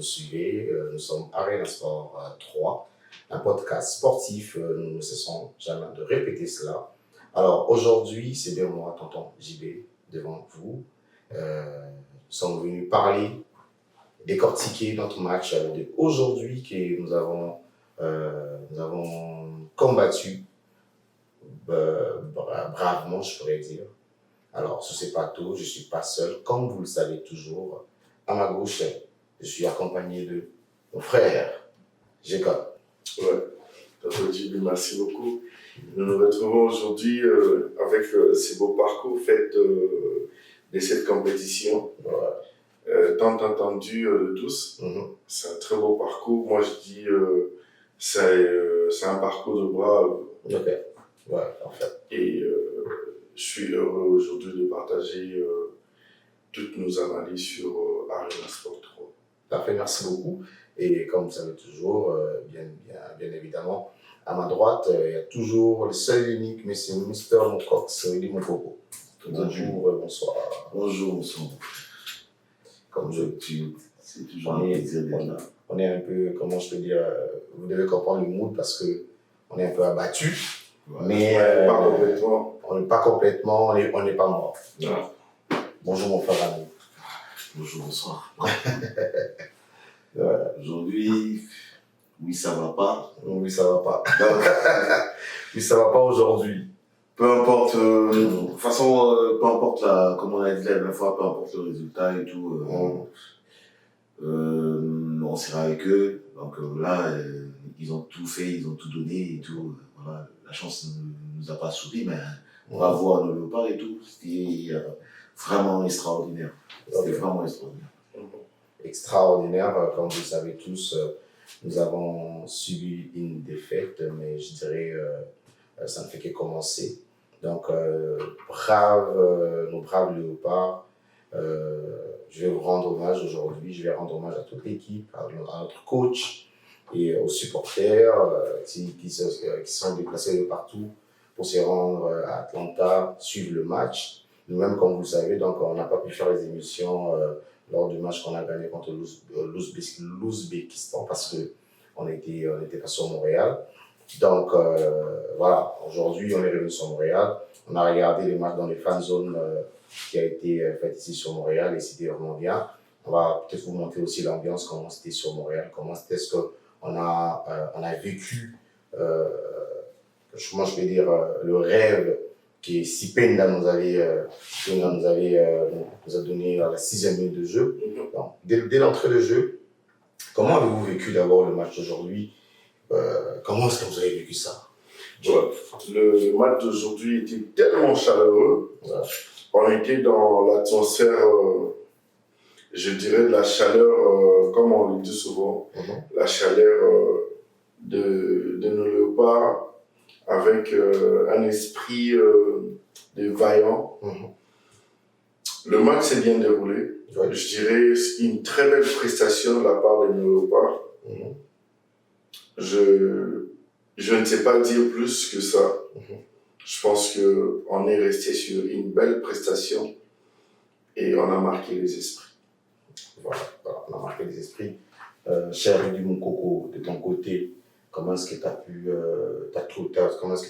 suivez. Nous sommes Arena Sport 3, un podcast sportif. Nous ne cessons jamais de répéter cela. Alors aujourd'hui, c'est bien moi, tonton JB, devant vous. Nous sommes venus parler, décortiquer notre match d'aujourd'hui que nous avons combattu bravement, je pourrais dire. Alors, ce n'est pas tout, je ne suis pas seul, comme vous le savez toujours. À ma gauche, je suis accompagné de mon frère, Jacob. Ouais, merci beaucoup. Nous nous retrouvons aujourd'hui avec ces beaux parcours faits de cette compétition. Ouais. Tant attendu de tous. C'est un très beau parcours. Moi, je dis c'est un parcours de bras. Ok, ouais, parfait. Et je suis heureux aujourd'hui de partager toutes nos analyses sur Arena Sport 3. Parfait, merci beaucoup. Et comme vous savez toujours, bien évidemment, à ma droite, il y a toujours le seul et unique, mais c'est Mister Mocox, Eli Mokoko. Bonjour, bonsoir. Bonjour, bonsoir. Comme c'est toujours un plaisir d'être là. On est un peu, comment je peux dire, vous devez comprendre le mood parce qu'on est un peu abattu. Ouais, mais pas complètement. On n'est pas complètement, on n'est pas mort. Non. Bonjour mon frère ami. Bonjour, bonsoir. Ouais. Aujourd'hui, oui, ça va pas. Oui, ça va pas. Oui, ça va pas aujourd'hui. Peu importe, de toute façon, peu importe comme on a dit la dernière fois, peu importe le résultat et tout, on sera avec eux. Donc là, ils ont tout fait, ils ont tout donné et tout. Voilà, la chance ne nous a pas souri, mais on va voir nos léopards et tout. C'était vraiment extraordinaire. C'était vraiment extraordinaire. Extraordinaire, comme vous le savez tous, nous avons subi une défaite, mais je dirais ça ne fait que commencer. Donc, nos braves léopards, je vais vous rendre hommage aujourd'hui. Je vais rendre hommage à toute l'équipe, à notre coach et aux supporters qui sont déplacés de partout pour se rendre à Atlanta, suivre le match. Nous-mêmes, comme vous le savez, donc, on n'a pas pu faire les émissions lors du match qu'on a gagné contre l'Ouzbékistan parce qu'on était pas sur Montréal. Donc voilà, aujourd'hui on est revenu sur Montréal. On a regardé les matchs dans les fan zones qui a été fait ici sur Montréal et c'était vraiment bien. On va peut-être vous montrer aussi l'ambiance, comment c'était sur Montréal, comment c'était ce qu'on a vécu, comment je peux dire, le rêve que Sipenda nous a donné à la 6e minute de jeu. Donc, dès l'entrée de jeu, comment avez-vous vécu d'abord le match d'aujourd'hui? Comment est-ce que vous avez vécu ça? Ouais. Le match d'aujourd'hui était tellement chaleureux. Ouais. On était dans l'atmosphère, je dirais, de la chaleur, comme on le dit souvent, la chaleur de nos léopards, avec un esprit de vaillant. Le match s'est bien déroulé. Ouais. Je dirais une très belle prestation de la part de nos léopards. Je ne sais pas dire plus que ça. Je pense qu'on est resté sur une belle prestation et on a marqué les esprits. Voilà, on a marqué les esprits. Cher Eli Mokoko, de ton côté, comment est-ce que tu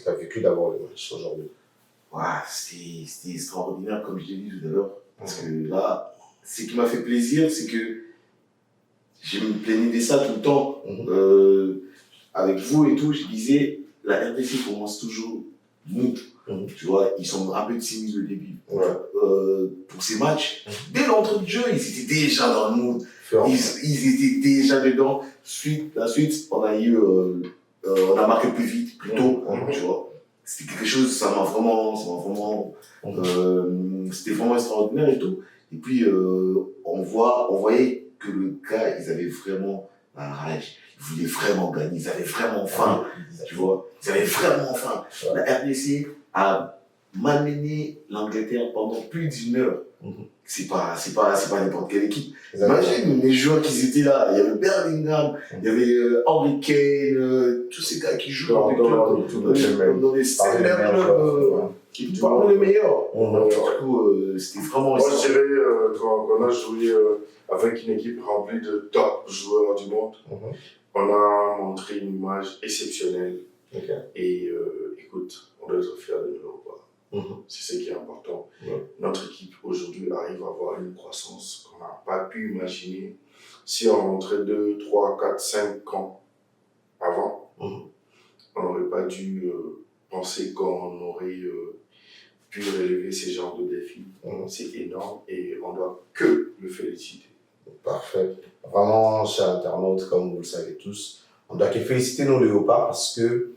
as vécu d'avoir le match aujourd'hui? Ouais, c'était extraordinaire, comme je l'ai dit tout à l'heure. Parce que là, ce qui m'a fait plaisir, c'est que je me plaignais de ça tout le temps. Avec vous et tout, je disais, la RDC commence toujours mou. Tu vois, ils sont un peu timides au début. Ouais. Pour ces matchs, dès l'entrée de jeu, ils étaient déjà dans le mood. Ils étaient déjà dedans. La suite, on a marqué plus vite, plus tôt. Tu vois. C'était quelque chose, c'était vraiment extraordinaire et tout. Et puis, on voyait que le gars, ils avaient vraiment la rage. Ils voulaient vraiment gagner. Ils avaient vraiment faim. Tu vois. Ils avaient vraiment faim. Ouais. La RDC a malmené l'Angleterre pendant plus d'1 heure. C'est pas n'importe quelle équipe. Imagine les joueurs qui étaient là. Il y avait Bellingham, il y avait Harry Kane, tous ces gars qui jouent dans les clubs Qui parmi les meilleurs. Mhm. Du coup, c'était vraiment. Moi, je dirais qu'on a joué avec une équipe remplie de top joueurs du monde. Mhm. On a montré une image exceptionnelle. Ok. Et écoute, on doit être fiers de nous. Mhm. C'est ce qui est important. Ouais. Notre équipe aujourd'hui arrive à avoir une croissance qu'on n'a pas pu imaginer si on rentrait 2, 3, 4, 5 ans avant. Mhm. On n'aurait pas dû penser qu'on aurait pu relever ce genre de défis. Mhm. C'est énorme et on ne doit que le féliciter. Parfait. Vraiment, chers internautes, comme vous le savez tous, on doit que féliciter nos léopards parce que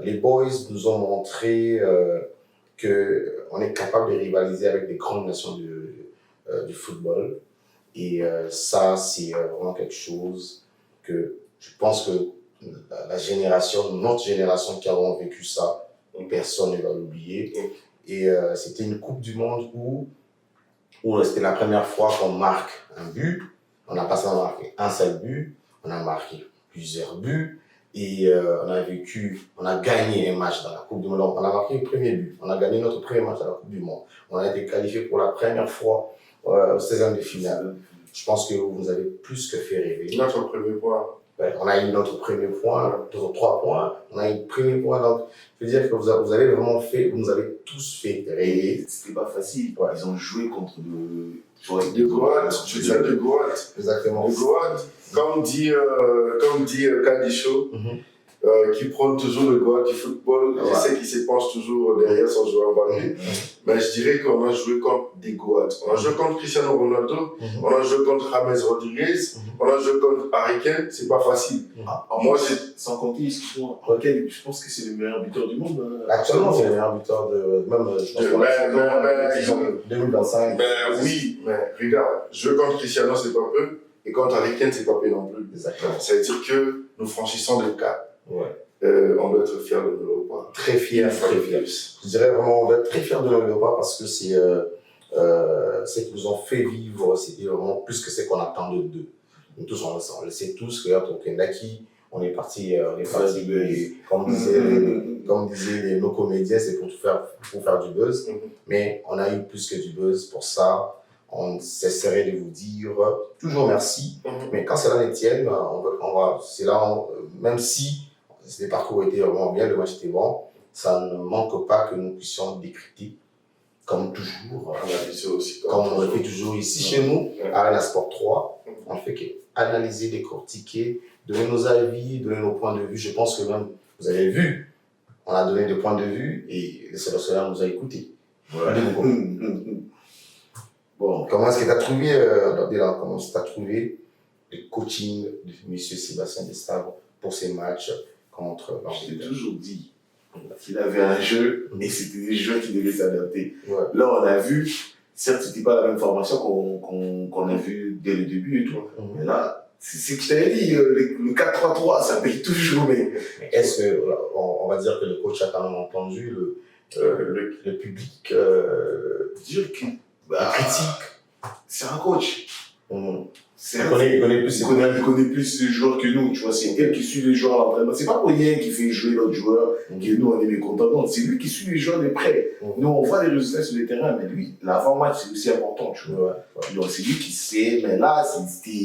les boys nous ont montré qu'on est capable de rivaliser avec des grandes nations du football. Et ça, c'est vraiment quelque chose que je pense que notre génération qui avons vécu ça, personne ne va l'oublier. Et c'était une Coupe du Monde où c'était la première fois qu'on marque un but. On n'a pas seulement marqué un seul but, on a marqué plusieurs buts. Et on a gagné un match dans la Coupe du Monde. On a marqué le premier but. On a gagné notre premier match dans la Coupe du Monde. On a été qualifié pour la première fois au 16e de finale. Je pense que vous avez plus que fait rêver. Notre premier point. Ouais, on a eu notre premier point, notre 3 points. On a eu le premier point. Donc, je veux dire que vous avez vraiment fait, vous nous avez tous fait rêver. C'était pas facile. Ouais. Ils ont joué contre le. De Goat, je dis de Goat. Exactement. De Goat, comme dit Kadicho, qui prône toujours le Goat du football. Ouais. Je sais qu'il se penche toujours derrière son joueur Mbappé. Mais je dirais qu'on a joué contre des Goat. On a joué contre Cristiano Ronaldo, on a joué contre James Rodriguez, on a joué contre Harry Kane. C'est pas facile. Moi, sans compter, excuse-moi, je pense que c'est le meilleur buteur du monde. Actuellement, c'est le meilleur buteur de. Même, je pense que 2025. Mais oui, mais regarde, jouer contre Cristiano, c'est pas peu, et contre Harry Kane, c'est pas peu non plus. Exactement. Ça veut dire que nous franchissons le cap. Ouais. On doit être fiers de nos léopards. Très fiers, très fiers. Je dirais vraiment, on doit être très fiers de nos léopards parce que c'est ce qu'ils nous ont fait vivre, c'était vraiment plus que ce qu'on attendait d'eux. Nous tous, on le sait tous, que au Kendaki, on est parti, comme disaient nos comédiens, c'est pour faire du buzz. Mais on a eu plus que du buzz. Pour ça, on cesserait de vous dire toujours merci. Mais quand cela les tienne, c'est là, même si les parcours étaient vraiment bien, le match était bon, ça ne manque pas que nous puissions décrypter, comme toujours, comme on le fait toujours ici chez nous, à Arena Sport 3. On ne fait qu'analyser, décortiquer, donner nos avis, donner nos points de vue. Je pense que même, vous avez vu, on a donné des points de vue et le sélectionneur nous a écoutés. Ouais. Bon, comment est-ce que tu as trouvé, comment est-ce que tu as trouvé le coaching de M. Sébastien Destavre pour ces matchs contre l'Angleterre? Je t'ai toujours dit qu'il avait un jeu et c'était des joueurs qui devaient s'adapter. Ouais. Là, on a vu, certes, c'était pas la même formation qu'on a vu dès le début et tout, mais là, c'est ce que je t'avais dit, le 4-3-3, ça paye toujours. Mais est-ce que, on va dire que le coach a quand même entendu le public dire que critique? C'est un coach. Il connaît plus ces joueurs que nous, tu vois. C'est elle qui suit les joueurs à l'entraînement. C'est pas pour rien qu'il fait jouer l'autre joueur, que nous on est mécontents. Non, c'est lui qui suit les joueurs de près. Nous on voit les résultats sur le terrain, mais lui, l'avant-match c'est aussi important, tu vois. Donc c'est lui qui sait, mais là,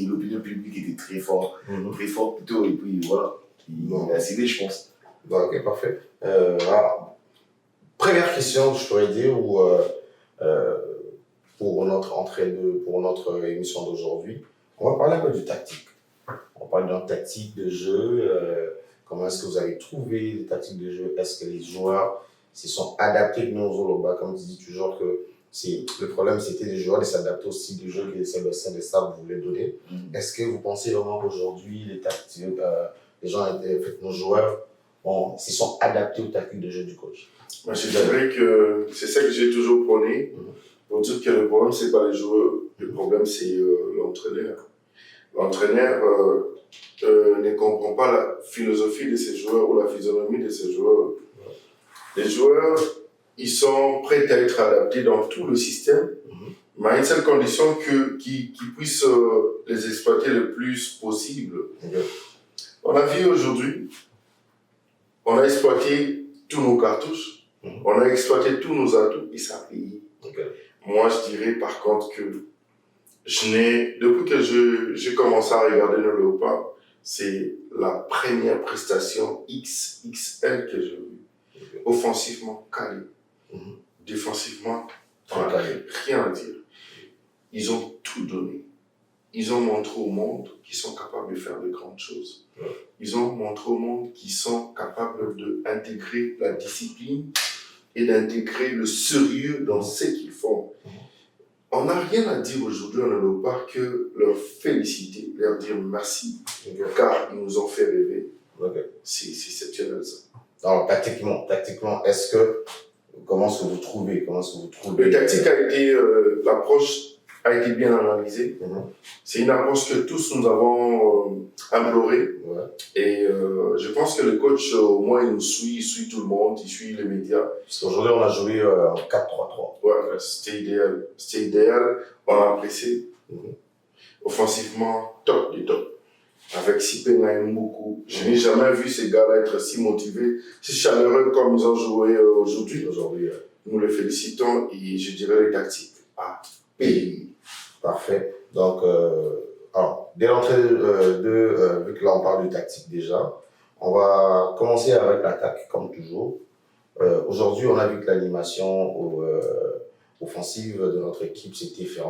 l'opinion publique était très forte plutôt, et puis voilà. Il a cédé, je pense. Ok, parfait. Alors, première question, je pourrais dire, pour notre émission d'aujourd'hui, on va parler un peu du tactique. On parle d'un tactique de jeu. Comment est-ce que vous avez trouvé les tactiques de jeu? Est-ce que les joueurs se sont adaptés de nos Zoloba? Comme tu dis toujours que le problème, c'était les joueurs de s'adapter au style de jeu que Sébastien Destavre voulait donner. Est-ce que vous pensez vraiment qu'aujourd'hui, les tactiques, nos joueurs se sont adaptés aux tactiques de jeu du coach? Moi, je dirais que c'est ça que j'ai toujours prôné. Pour dire que le problème, c'est pas les joueurs, le problème, c'est l'entraîneur. L'entraîneur ne comprend pas la philosophie de ses joueurs ou la physionomie de ses joueurs. Les joueurs, ils sont prêts à être adaptés dans tout le système, mais à une seule condition qu'ils puissent les exploiter le plus possible. On a vu aujourd'hui, on a exploité tous nos cartouches. On a exploité tous nos atouts et ça a payé. Okay. Moi, je dirais par contre que depuis que j'ai commencé à regarder le Léopard, c'est la première prestation XXL que j'ai vue. Okay. Offensivement, calé. Défensivement, rien à dire. Ils ont tout donné. Ils ont montré au monde qu'ils sont capables de faire de grandes choses. Ils ont montré au monde qu'ils sont capables d'intégrer la discipline et d'intégrer le sérieux dans ce qu'ils font. On n'a rien à dire aujourd'hui en Léopard que leur féliciter, leur dire merci, car ils nous ont fait rêver. C'est exceptionnel ça. Alors, tactiquement, comment est-ce que vous trouvez Le tactique a été, l'approche a été bien analysée. C'est une approche que tous nous avons implorée. Et je pense que le coach, au moins, il suit tout le monde, il suit les médias. Parce qu'aujourd'hui, on a joué en 4-3-3. Ouais, c'était idéal. On a apprécié. Offensivement, top du top. Avec Sipenga Mboukou. Je n'ai jamais vu ces gars-là être si motivés, si chaleureux comme ils ont joué aujourd'hui. Nous les félicitons et je dirais les tactiques à payer. Parfait. Donc, alors, dès l'entrée vu que là on parle de tactique déjà, on va commencer avec l'attaque comme toujours. Aujourd'hui, on a vu que l'animation offensive de notre équipe s'était fait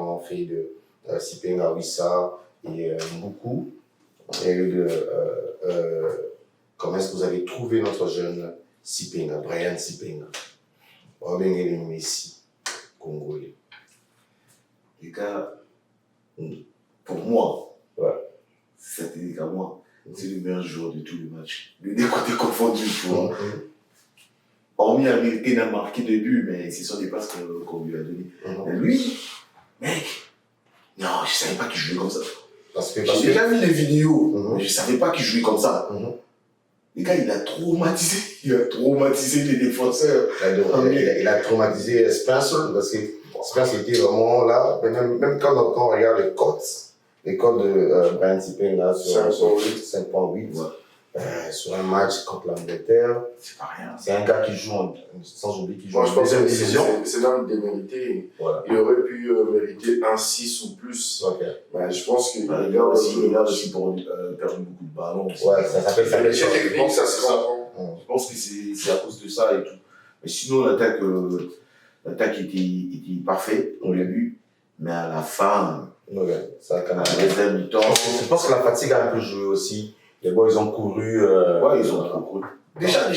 de Sipenga Wissa et Mboukou. Et comment est-ce que vous avez trouvé notre jeune Sipenga, Brian Sipenga, Robin Messi, congolais? Les gars, pour moi, c'est à moi, c'est le meilleur joueur de tous les matchs. Le décompte est confondu, tu vois. Hormis la vérité, il a marqué 2 buts, mais c'est sur des passes qu'on lui a donné. Mais lui, mec, non, je savais pas qu'il jouait comme ça. J'ai déjà vu les vidéos, mais je savais pas qu'il jouait comme ça. Les gars, il a traumatisé les défenseurs. Il a traumatisé Spencer, parce que Spencer était vraiment là. Même quand on regarde les codes de Brian Sipenga sur 5.8, sur un match contre l'Angleterre, c'est pas rien. C'est un gars qui joue sans oublier qu'il joue en deuxième division. C'est même démérité. Il aurait pu mériter un 6 ou plus. Mais je pense qu'il il a aussi perdu beaucoup de ballons. Ouais, ça s'appelle ça. Technique, ça se comprend. Je pense que c'est à cause de ça et tout. Mais sinon, l'attaque était parfaite au début, mais à la fin, ça a quand même. deuxième mi-temps. Je pense que la fatigue a un peu joué aussi. Les boys, ils ont couru. Ouais, ils ont trop couru. Déjà,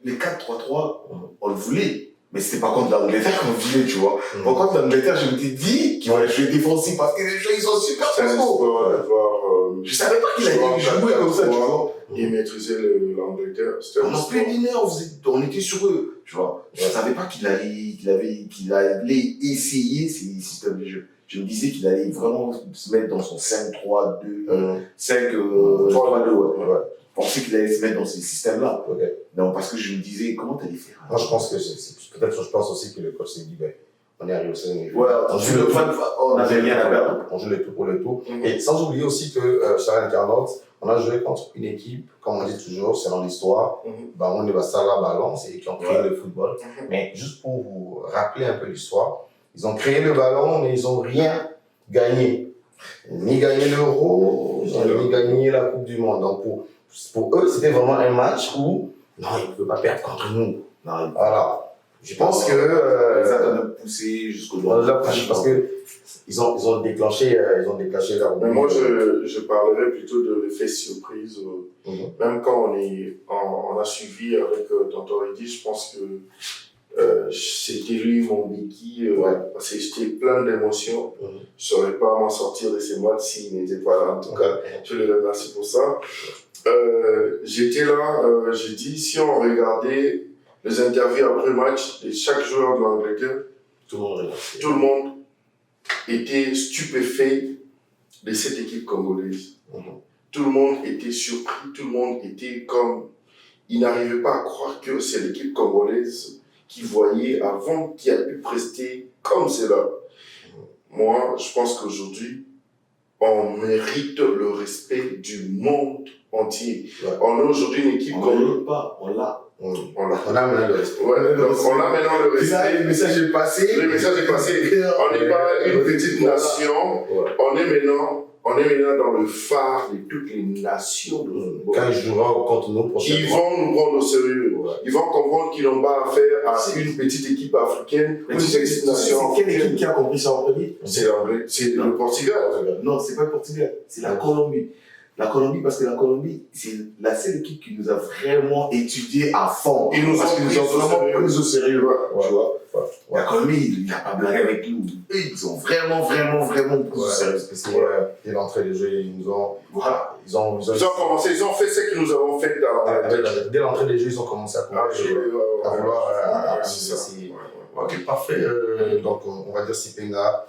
les 4-3-3, on le voulait. Mais c'était pas contre l'Angleterre qu'on voulait, tu vois. Par contre, l'Angleterre, je m'étais dit qu'il allait jouer défensif parce que les gens, ils sont super forts. Je savais pas qu'il allait jouer comme ça, tu vois. Et maîtriser l'Angleterre. En plein mineur, on était sur eux, tu vois. Je savais pas qu'il allait essayer ces systèmes de jeu. Je me disais qu'il allait vraiment se mettre dans son 5-3-2, 5-3-2, Je pensais qu'il allait se mettre dans ces systèmes-là. Non, parce que je me disais, comment t'allais faire? Moi, je pense que je pense aussi que le coach s'est dit, on est arrivé au 5 niveau. On n'avait rien à perdre. On joue le tout pour le tout. Et sans oublier aussi que, Charles Carnot, on a joué contre une équipe, comme on dit toujours, c'est dans l'histoire, on est à la balance et qui ont créé le football. Mais juste pour vous rappeler un peu l'histoire, ils ont créé le ballon, mais ils n'ont rien gagné. Ni gagné l'Euro, ni gagné la Coupe du Monde. Donc pour eux, c'était vraiment un match où, non, ils ne peuvent pas perdre contre nous. Non, voilà. Je pense que. Ça t'a poussé jusqu'au bout. Parce qu'ils ont déclenché leur. Mais moi, je parlerais plutôt de l'effet surprise. Même quand on a suivi avec Tonton Reddy, je pense que c'était lui mon Biki, parce que j'étais plein d'émotions. Je ne saurais pas m'en sortir de ces mois s'il n'était pas là. En tout cas, je le remercie pour ça. J'étais là, j'ai dit, si on regardait les interviews après le match de chaque joueur de l'Angleterre, tout le monde était stupéfait de cette équipe congolaise. Tout le monde était surpris, tout le monde était comme... Il n'arrivait pas à croire que c'est l'équipe congolaise qui voyait avant, qui a pu prester comme cela. Moi, je pense qu'aujourd'hui, on mérite le respect du monde entier. Ouais. On est aujourd'hui une équipe On comme... ne pas, on l'a. On l'a. On a maintenant le respect. Ouais, donc on a maintenant le respect. Le message est passé. Le message est passé. On n'est pas une petite nation. Ouais. On est maintenant dans le phare de toutes les nations de football. Quand ils joueront contre nous prochainement, Ils vont nous prendre au sérieux. Ouais. Ils vont comprendre qu'ils n'ont pas affaire à une petite équipe africaine, Mais une tu sais, petite c'est nation quelle équipe africaine. qui a compris ça en premier? C'est l'anglais, c'est le Portugal. Non, c'est pas le Portugal, c'est la Colombie. La Colombie, parce que la Colombie, c'est la seule équipe qui nous a vraiment étudié à fond. Ils nous Parce ont qu'ils pris nous ont au vraiment sérieux. pris au sérieux. Ouais. Tu vois? Ouais. La Colombie, il n'a pas blagué avec nous. Eux, ils ont vraiment pris au Ouais, sérieux. parce que c'est dès l'entrée des jeux, ils nous ont. Voilà. Ils ont Ils ont fait ce que nous avons fait dans dès l'entrée des jeux, ils ont commencé à courir. À vouloir. c'est ça. Ok, parfait. Donc, on va dire Sipenga,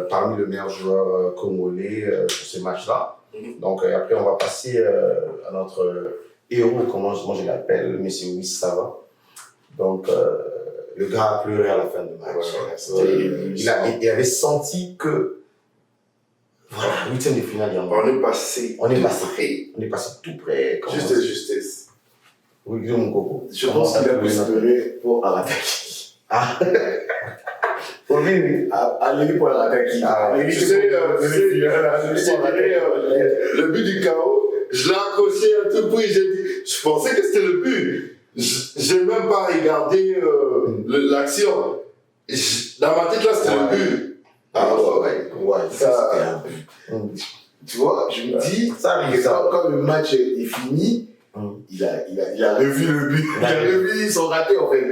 parmi les meilleurs joueurs congolais sur ces matchs-là. Donc, après, on va passer à notre héros, comment moi je l'appelle, M. Wissava. Donc, le gars a pleuré à la fin du match. Il avait senti que, voilà, huitième de finale, On est passé. On est passé tout près. Juste de justesse. Oui, mon coco. Je pense qu'il a espéré pour Arataki. Ah, oui. Allez pour Arataki. Tu sais, le but du chaos, je l'ai accroché à tout prix. Je pensais que c'était le but. J'ai même pas regardé l'action. Dans ma tête, là, c'était le but. Ah ouais, ça, c'était un but. Tu vois, je me dis, Ça arrive, ça. quand le match est fini, il a revu le but. Il a revu son raté, en fait.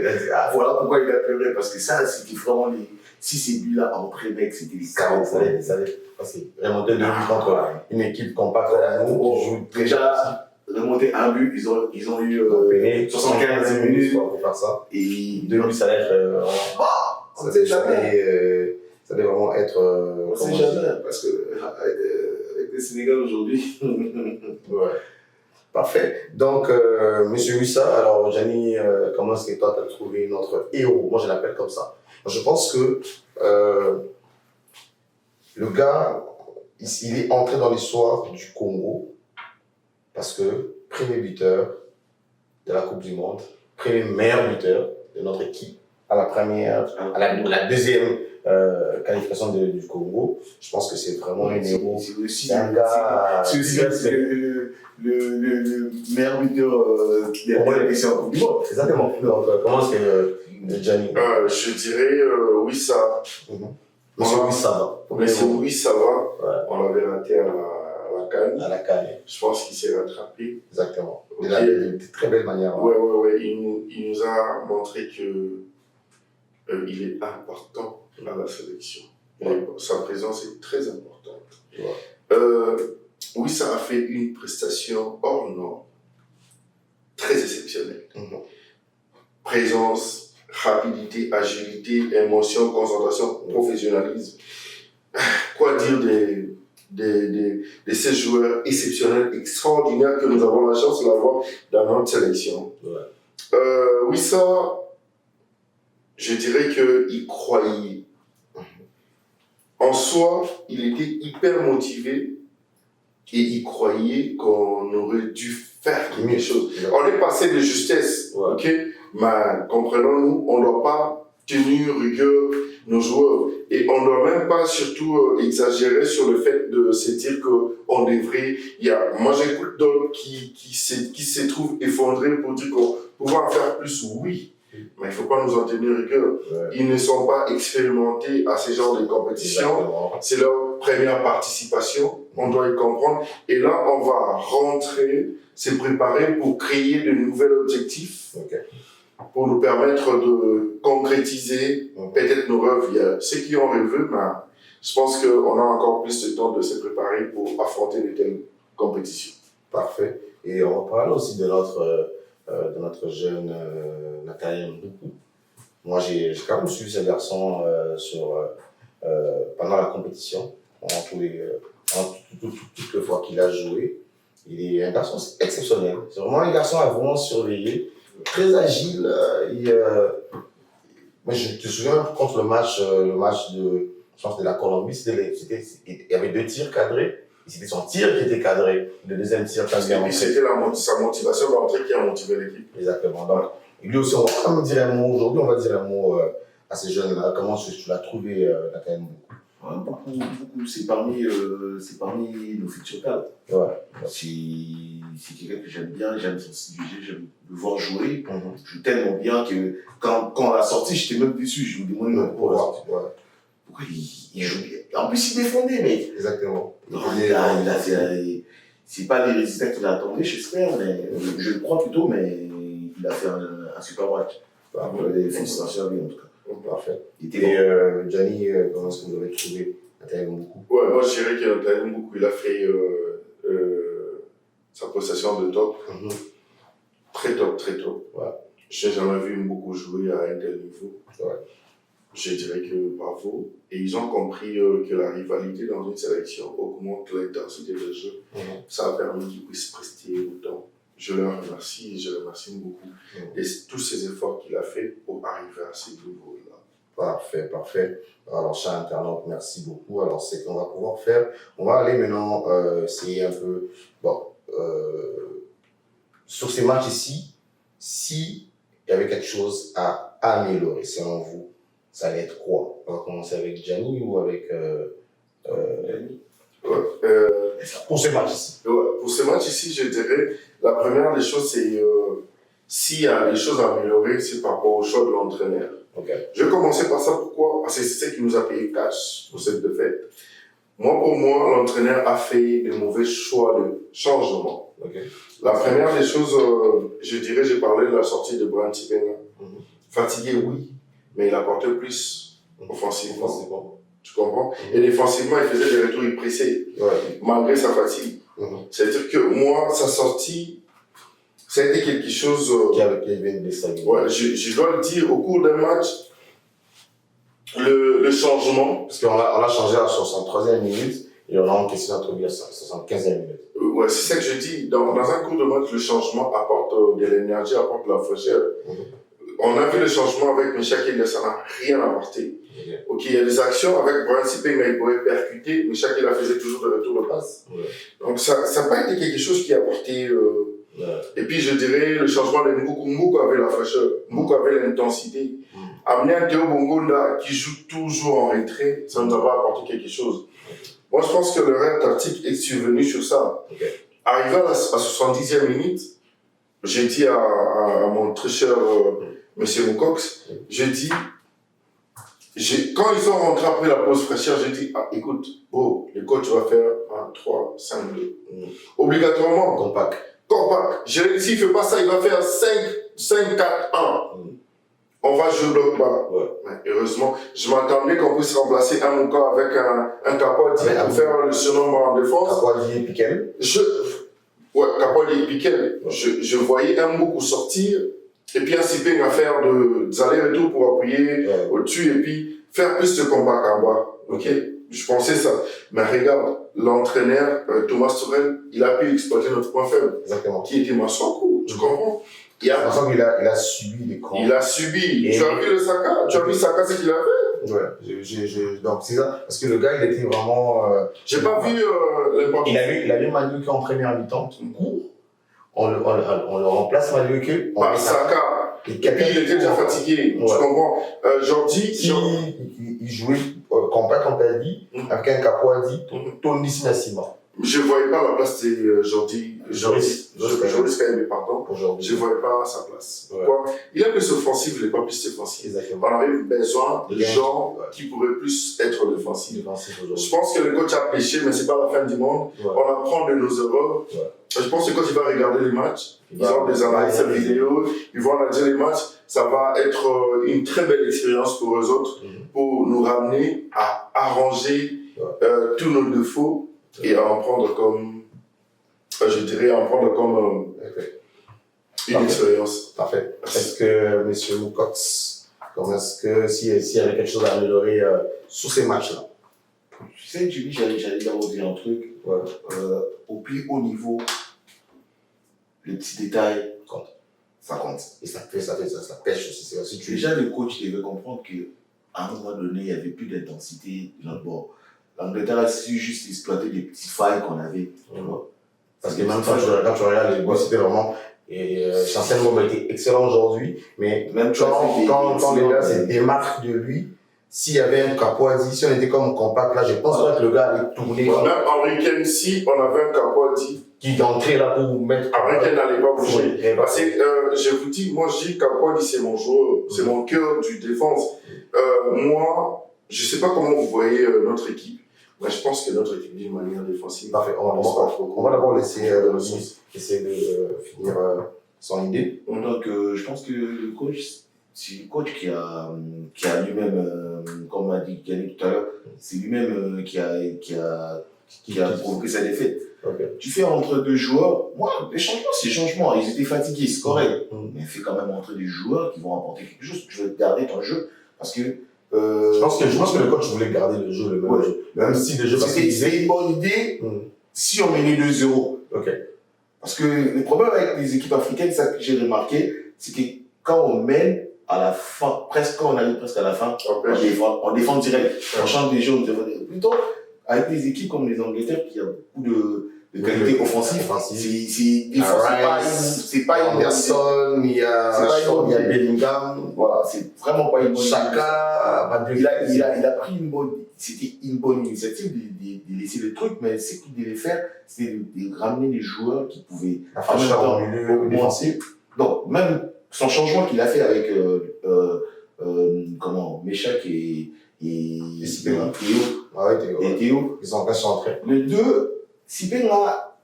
Voilà pourquoi il a pleuré, parce que ça, c'était vraiment les. Si ces buts-là entraient, mec, c'était des carreaux. Ça allait passer. Remonter 2 buts contre une équipe compacte comme nous qui joue déjà remonter un but, ils ont eu 75 minutes pour faire ça. et 2 buts, ça allait être. on sait jamais. Ça allait vraiment être. On sait jamais, parce que avec le Sénégal aujourd'hui. Ouais. Parfait. Donc, Monsieur Wissa, alors, Gianni, comment est-ce que toi, tu as trouvé notre héros? Moi, je l'appelle comme ça. Je pense que le gars, il est entré dans l'histoire du Congo parce que premier buteur de la Coupe du Monde, premier meilleur buteur de notre équipe à la deuxième qualification du Congo. Je pense que c'est vraiment un héros. C'est aussi un gars. c'est aussi le meilleur buteur qui a été en Coupe du Monde. Exactement. Donc, comment est-ce que Gianni? Je dirais oui, ça. Monsieur Wissa. Mais c'est oui, ça va. Ouais. On l'avait raté à la CAN. À la CAN. Je pense qu'il s'est rattrapé. Exactement. Okay. De très belle manière. Hein. Ouais. Il nous a montré que il est important dans la sélection. Ouais. Sa présence est très importante. Ouais. Oui, ça a fait une prestation hors norme, très exceptionnelle. Présence, rapidité, agilité, émotion, concentration, professionnalisme. Quoi dire de ces joueurs exceptionnels, extraordinaires que nous avons la chance de l'avoir dans notre sélection. Ouais. Oui, ça, je dirais qu'il croyait. En soi, il était hyper motivé et il croyait qu'on aurait dû faire quelque chose. On est passé de justesse, ouais. Ok? Mais comprenons-nous, on ne doit pas tenir rigueur nos joueurs et on ne doit même pas surtout exagérer sur le fait de se dire qu'on devrait. Moi, j'écoute d'autres qui se trouvent effondrés pour dire qu'on pouvait en faire plus, oui. Mais il ne faut pas nous en tenir rigueur. Ouais. Ils ne sont pas expérimentés à ce genre de compétition. Exactement. C'est leur première participation. On doit y comprendre. Et là, on va rentrer, se préparer pour créer de nouveaux objectifs. Okay. Pour nous permettre de concrétiser peut-être nos rêves. Il y a ceux qui ont rêvé, mais je pense qu'on a encore plus de temps de se préparer pour affronter de telles compétitions. Parfait. Et on va parler aussi de notre jeune Nathaniel Ndoukou. Moi, j'ai quand même suivi ce garçon pendant la compétition, toutes les fois qu'il a joué. Il est un garçon exceptionnel. C'est vraiment un garçon à vraiment surveiller. Très agile. Moi, je te souviens contre le match de la Colombie, il y avait 2 tirs cadrés. c'était son tir qui était cadré. Le deuxième tir, quand il a Et puis c'était sa motivation d'entrée qui a motivé l'équipe. Exactement. Donc, lui aussi, on va quand même dire un mot aujourd'hui, on va dire un mot à ces jeunes-là. Comment tu l'as trouvé, Nathalie Mboukou? Beaucoup. C'est parmi nos futurs cadres. Ouais. C'est quelqu'un que j'aime bien, j'aime son style de jeu, j'aime le voir jouer. Mhm. Je joue tellement bien que quand on l'a sorti, j'étais même déçu. Je me demandais pourquoi il joue bien. En plus, il défendait, mec. Exactement. Non, c'est pas les résultats qu'il a attendus, j'espère, mais je le crois plutôt, mais il a fait un super match. Félicitations à lui en tout cas. Parfait. Il était Et Gianni, comment est-ce que vous avez trouvé Nathalie Mboukou? Ouais, moi je dirais que Nathalie Mboukou, il a fait sa prestation de top. Mhm. Très top, très top. Ouais. Je n'ai jamais vu Mboukou jouer à un tel niveau. Ouais. Je dirais que bravo. Et ils ont compris que la rivalité dans une sélection augmente l'intensité du jeu. Mhm. Ça a permis qu'ils puissent prester autant. Je le remercie et je remercie beaucoup. Et tous ces efforts qu'il a fait pour arriver à ce niveau-là. Parfait. Alors, chers internautes, merci beaucoup. Alors, c'est qu'on va pouvoir faire. On va aller maintenant essayer un peu. Bon, sur ces matchs ici, s'il y avait quelque chose à améliorer, selon vous, ça allait être quoi? On va commencer avec Gianni ou avec. Pour ces matchs ici. Pour ce match ici, je dirais, la première des choses, c'est s'il y a des choses à améliorer, c'est par rapport au choix de l'entraîneur. Okay. Je vais commencer par ça. Pourquoi? Parce que c'est ce qui nous a payé cash pour cette défaite. Pour moi, l'entraîneur a fait de mauvais choix de changement. Okay. La première des choses, je dirais, j'ai parlé de la sortie de Brian Tibenga. Fatigué, oui, mais il apportait plus offensivement. Tu comprends? Et défensivement, il faisait des retours, il pressait, malgré sa fatigue. C'est-à-dire que moi, sa sortie, ça a été quelque chose qui avait une déstabilisation. Ouais, je dois le dire, au cours d'un match, le changement. Parce qu'on l'a changé à la 63e minute et on l'a encaissé notre but à la 75e minute. Ouais, c'est ça que je dis. Dans un cours de match, le changement apporte de l'énergie, apporte de la fraîcheur. On a vu le changement avec Michel Kiel, ça n'a rien apporté. Ok, il y a des actions avec Brian Sipeng, il pourrait percuter, Michel Kiel faisait toujours de retour de passe. Donc ça n'a pas été quelque chose qui a apporté. Et puis je dirais le changement de Mboukou avait la fraîcheur, Mboukou avait l'intensité. Amener un Théo Bongonda qui joue toujours en retrait, ça nous a pas apporté quelque chose. Moi je pense que le rêve tactique est survenu sur ça. Arrivé à la 70e minute, j'ai dit à mon très cher monsieur Moukox, j'ai dit, quand ils sont rentrés après la pause fraîcheur, j'ai dit, écoute, le coach va faire 1, 3, 5, 2. Obligatoirement. Compact. Je lui ai dit, s'il ne fait pas ça, il va faire 5, 4, 1. On va jouer bloc bas. Mais heureusement, je m'attendais qu'on puisse remplacer un Mouka avec un Capaldi pour faire le surnombre en défense. Capaldi et Piquel. Capaldi et Piquel. Je voyais un Moukou sortir et puis un Sipeng à faire des allers-retours pour appuyer au-dessus et puis faire plus de combat qu'en bas. Ok? Je pensais ça. Mais regarde, l'entraîneur Thomas Tuchel, il a pu exploiter notre point faible. Exactement. Qui était Massakou, tu comprends? Il a subi les camps. Il a subi. Tu as vu le Saka? Tu as vu Saka, ce qu'il a fait? Ouais. Donc c'est ça. Parce que le gars, il était vraiment. J'ai pas vu l'importance. Il avait Manuke en première mi-temps qui court. On le remplace Manuke. Par Saka. Et puis il était déjà fatigué. Tu comprends? Jordi. Il jouait compact, comme tu as dit, avec un Capaldi, Tony Sinassima. Je ne voyais pas la place de Jordi. Joris Kaimé, pardon. Je ne voyais pas sa place. Pourquoi? Il est plus offensif, il n'est pas plus défensif. On avait besoin de gens qui pourraient plus être défensifs. Je pense que le coach a péché, mais ce n'est pas la fin du monde. On apprend de nos erreurs. Je pense que quand il va regarder les matchs, ils ont des analyses vidéo, ils vont analyser les matchs, ça va être une très belle expérience pour eux autres, pour nous ramener à arranger tous nos défauts et à en prendre comme, je dirais, une expérience. Parfait. Est-ce que, monsieur Moukox, s'il y avait quelque chose à améliorer sur ces matchs-là? Tu sais, Jimmy, j'allais d'abord dire un truc. Au plus haut niveau, les petits détails comptent. Ça compte. Et ça pêche aussi. Déjà, le coach devait comprendre qu'à un moment donné, il n'y avait plus d'intensité de notre bord. l'Angleterre a su juste exploiter des petites failles qu'on avait. Tu vois. Parce que même quand tu regardes les buts, c'était vraiment. Chancel Mboma était excellent aujourd'hui, mais même quand les gars se démarquent de lui, s'il y avait un Capoadi, si on était comme compact là, je pense pas que le gars allait tourner. Même Henry Kane, si on avait un Capoadi qui entrait là pour mettre. Henry Kane n'allait pas bouger. Parce que je vous dis, moi je dis Capoadi c'est mon joueur, c'est mon cœur du défense. Moi, je sais pas comment vous voyez notre équipe. Mais je pense que notre équipe d'une manière défensive. Parfait, on va d'abord laisser essayer de finir son idée. Donc, je pense que le coach, c'est le coach qui a lui-même, comme a dit Yannick tout à l'heure, c'est lui-même qui a provoqué sa défaite. Okay. Tu fais entre deux joueurs, moi, les changements, c'est des changements, ils étaient fatigués, c'est correct. Mais fais quand même entre des joueurs qui vont apporter quelque chose. Tu veux garder ton jeu parce que. Je pense que le coach voulait garder le jeu, le même jeu. Même si le jeu c'est une bonne idée si on menait 2-0. Okay. Parce que le problème avec les équipes africaines, ça que j'ai remarqué, c'est que quand on mène à la fin, quand on arrive presque à la fin, on défend direct. On change des jeux, on défend. Plutôt, avec des équipes comme les Angleterres, qui a beaucoup de qualité offensive, c'est pas une personne, il y a Bellingham, voilà, c'est vraiment pas une bonne Chaka, il a pris c'était une bonne initiative de laisser le truc, mais ce qu'il devait faire, c'était de ramener les joueurs qui pouvaient en milieu défensif. Donc, même son changement qu'il a fait avec Meshak et Théo, ils ont pas centré. Les deux, Sibéla,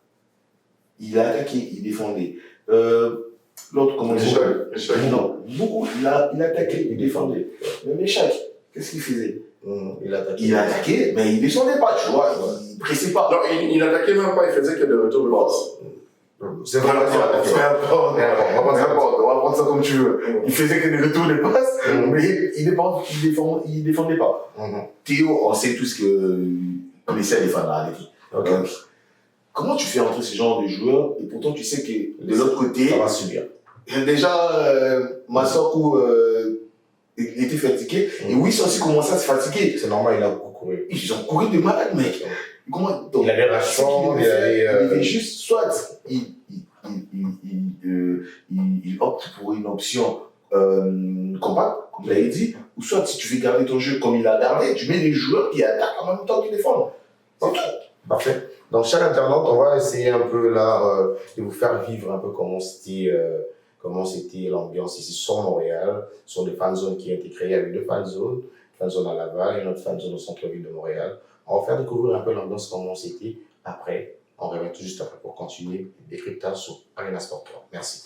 il a attaqué, il défendait. L'autre, comment il s'appelle? Non, beaucoup, il a attaqué, il défendait. Mais Meshak, qu'est-ce qu'il faisait? Il attaquait, mais il ne descendait pas, tu vois, il ne pressait pas. Non, il n'attaquait même pas, il faisait que des retours de passe. C'est vrai, on va prendre ça comme tu veux. Il faisait que des retours de passe, mais il défendait pas. Théo, on sait tous qu'il essaie de défendre la défense. Donc, comment tu fais entre ce genre de joueurs et pourtant tu sais que de l'autre côté, ça va subir. Déjà, Massakou il était fatigué et Wilson aussi commençait à se fatiguer. C'est normal, il a beaucoup couru. Ils ont couru de malade, mec. Donc, il avait Rashford, il avait juste soit il opte pour une option compacte, comme vous l'avez dit, ou soit si tu veux garder ton jeu comme il a gardé, tu mets des joueurs qui attaquent en même temps qu'ils défendent. Ok, parfait. Donc, chaque internaute, on va essayer un peu là de vous faire vivre un peu comment c'était l'ambiance ici sur Montréal, sur des fan zones qui ont été créées avec 2 fan zones, fan zone à Laval et une autre fan zone au centre-ville de Montréal. On va faire découvrir un peu l'ambiance, comment c'était. Après, on revient tout juste après pour continuer le décryptage sur Arena Sport 3. Merci.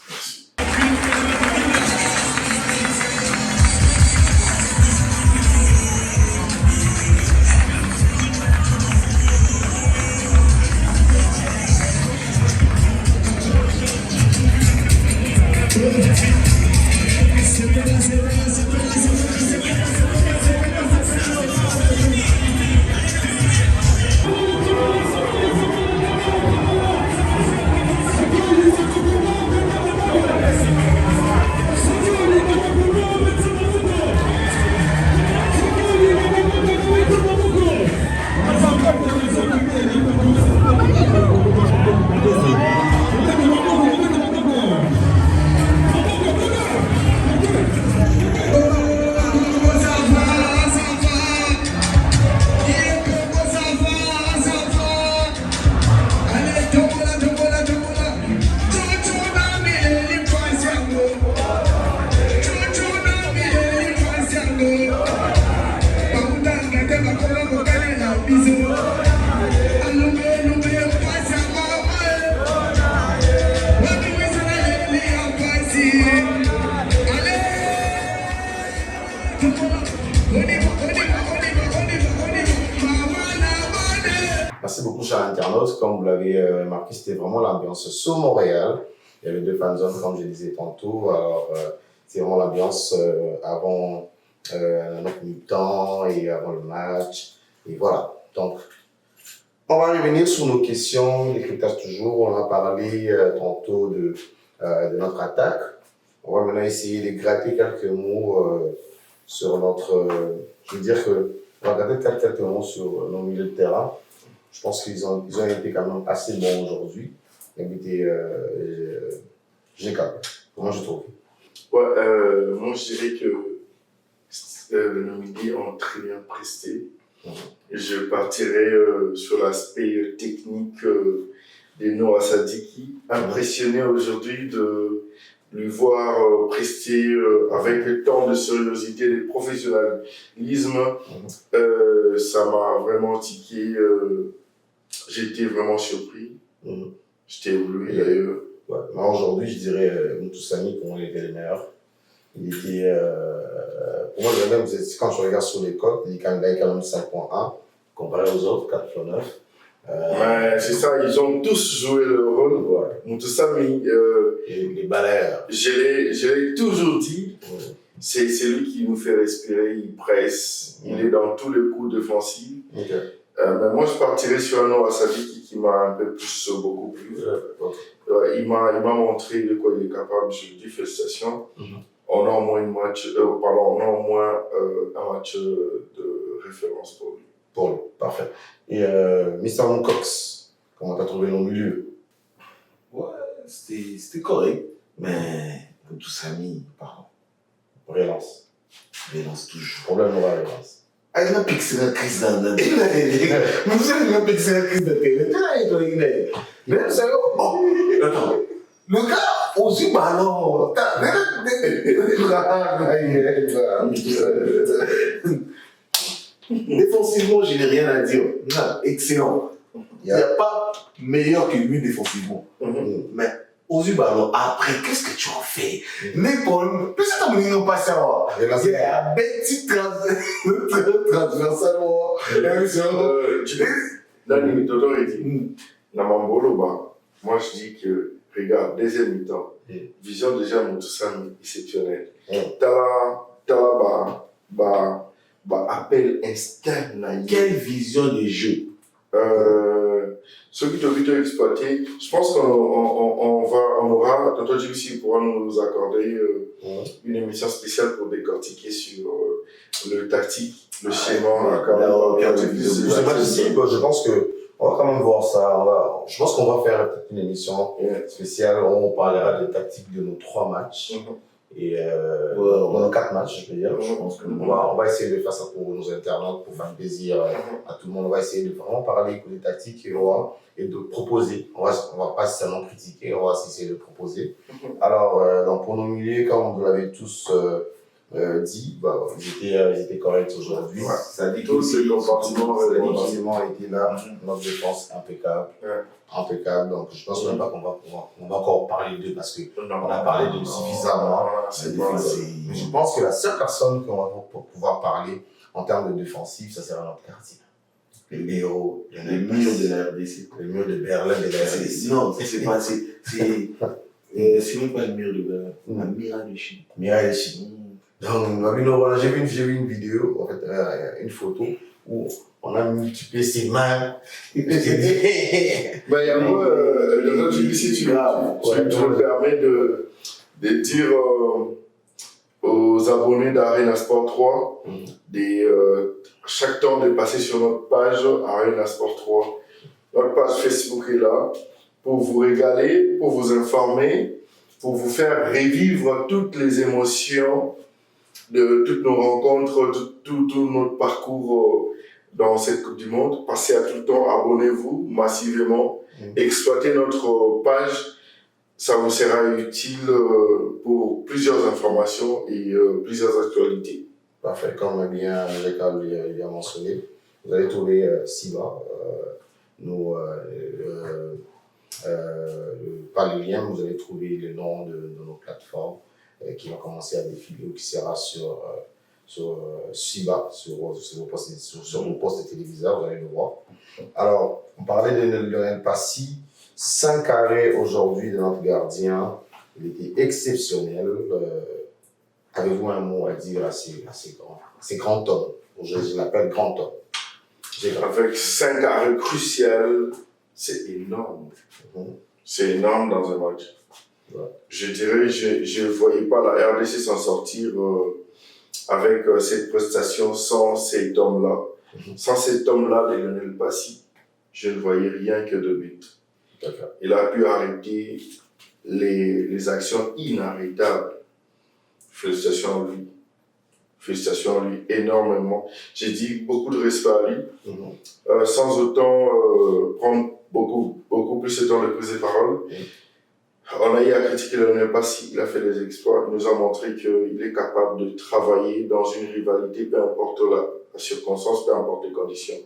Merci beaucoup, chers internautes. Comme vous l'avez remarqué, c'était vraiment l'ambiance sur Montréal. Il y avait 2 fan zones, comme je disais tantôt. Alors, c'est vraiment l'ambiance avant notre mi-temps et avant le match. Et voilà. Donc, on va revenir sur nos questions, décryptage toujours. On a parlé tantôt de notre attaque. On va maintenant essayer de gratter quelques mots sur notre. Je veux dire que On va regarder quelques mots sur nos milieux de terrain. Je pense qu'ils ont été quand même assez bons aujourd'hui. Ils ont été génial. Comment je trouve? Ouais, moi je dirais que nos milieux ont très bien presté. Je partirai sur l'aspect technique de Noah Sadiki, impressionné aujourd'hui de lui voir prester avec tant de sérieuxité et de professionnalisme. Ça m'a vraiment tiqué. J'étais vraiment surpris. J'étais ébloui d'ailleurs. Ouais. Moi aujourd'hui, je dirais Moutoussamy, pour moi, il était le meilleur. Il était. Pour moi, même, quand je regarde sur les cotes, il gagne quand même 5.1 comparé aux autres, 4.9. Ouais, c'est ça, ils ont tous joué le rôle. Ouais. Moutoussamy, les balayeurs. je l'ai toujours dit, c'est lui qui nous fait respirer, il presse, il est dans tous les coups défensifs. Mais moi, je partirais sur un Noah Sadiki qui m'a un peu plus, beaucoup plu. Il m'a montré de quoi il est capable, je lui dis félicitations. On a au moins un match de référence pour lui. Pour lui, parfait. Et Mr. Moncox, comment t'as trouvé nos milieux? Ouais, c'était correct. Mais Moutoussamy, pardon. Relance. Relance toujours. Problème aura relance. Ah, il a piqué la crise dans le. Moutoussamy a piqué la crise dans le. Mais c'est bon. Attends. Le gars, on se ballon. Défensivement, je n'ai rien à dire. Non, excellent. Il n'y a pas meilleur que lui défensivement. Mais aux yeux ballon, après, qu'est-ce que tu en fais? N'importe. Plus c'est un non patient. Il y a un petit transversalement. Dani, Toto, il dit, Namambolo, moi je dis que, regarde, deuxième mi-temps, vision déjà Moutoussamy exceptionnelle. Tala, appel instinct. Quelle vision de jeu? Ce qui t'a exploité, je pense qu'on aura, Tonton JBC pourra nous accorder une émission spéciale pour décortiquer sur le tactique, le schéma. Je pense qu'on va quand même voir ça. Je pense qu'on va faire peut-être une émission spéciale où on parlera des tactiques de nos 3 matchs. Et dans nos 4 matchs, je peux dire. Je pense qu'on va essayer de faire ça pour nos internautes, pour faire plaisir à tout le monde. On va essayer de vraiment parler des tactiques et de proposer. On va pas seulement critiquer, on va essayer de proposer. Alors, donc pour nos milieux, comme vous l'avez tous dit, ils étaient corrects aujourd'hui. Ça dit tous ces compartiments étaient là. Notre défense impeccable. Impeccable. Donc, je pense même pas qu'on va encore parler d'eux parce qu'on a parlé d'eux suffisamment. Mais je pense que la seule personne qu'on va pouvoir parler en termes de défensif, ça sera notre quartier. Les héros, les murs de la RDC. Les murs de Berlin et de la RDC. Non, c'est pas. C'est même pas le mur de Berlin. La Miraille de Chine. Miraille de Chine. Donc, j'ai vu une vidéo, en fait, une photo où on a multiplié ses mains. Il y a moi, si tu me permets de dire aux abonnés d'Arena Sport 3, chaque temps de passer sur notre page Arena Sport 3. Notre page Facebook est là pour vous régaler, pour vous informer, pour vous faire revivre toutes les émotions de toutes nos rencontres, tout notre parcours dans cette Coupe du Monde. Passez à tout le temps, abonnez-vous massivement, exploitez notre page, ça vous sera utile pour plusieurs informations et plusieurs actualités. Parfait, comme bien il a mentionné, vous allez trouver ci-bas par les liens, vous allez trouver le nom de nos plateformes qui va commencer à défiler ou qui sera sur ci-bas, sur vos postes de téléviseurs, vous allez le voir. Alors, on parlait de Lionel Passy, 5 arrêts aujourd'hui de notre gardien, il était exceptionnel. Avez-vous un mot à dire à ces grands hommes? Je l'appelle grand homme. Avec 5 arrêts cruciaux, c'est énorme. C'est énorme dans un match. Ouais. Je dirais, je ne voyais pas la RDC s'en sortir avec cette prestation sans cet homme-là. Sans cet homme-là de Lionel Passy, je ne voyais rien que de but. D'accord. Il a pu arrêter les actions inarrêtables. Félicitations à lui. Félicitations à lui énormément. J'ai dit beaucoup de respect à lui, sans autant prendre beaucoup plus de temps de prise de parole. On a eu à critiquer Lionel Passy, il a fait des exploits, il nous a montré qu'il est capable de travailler dans une rivalité, peu importe la circonstance, peu importe les conditions,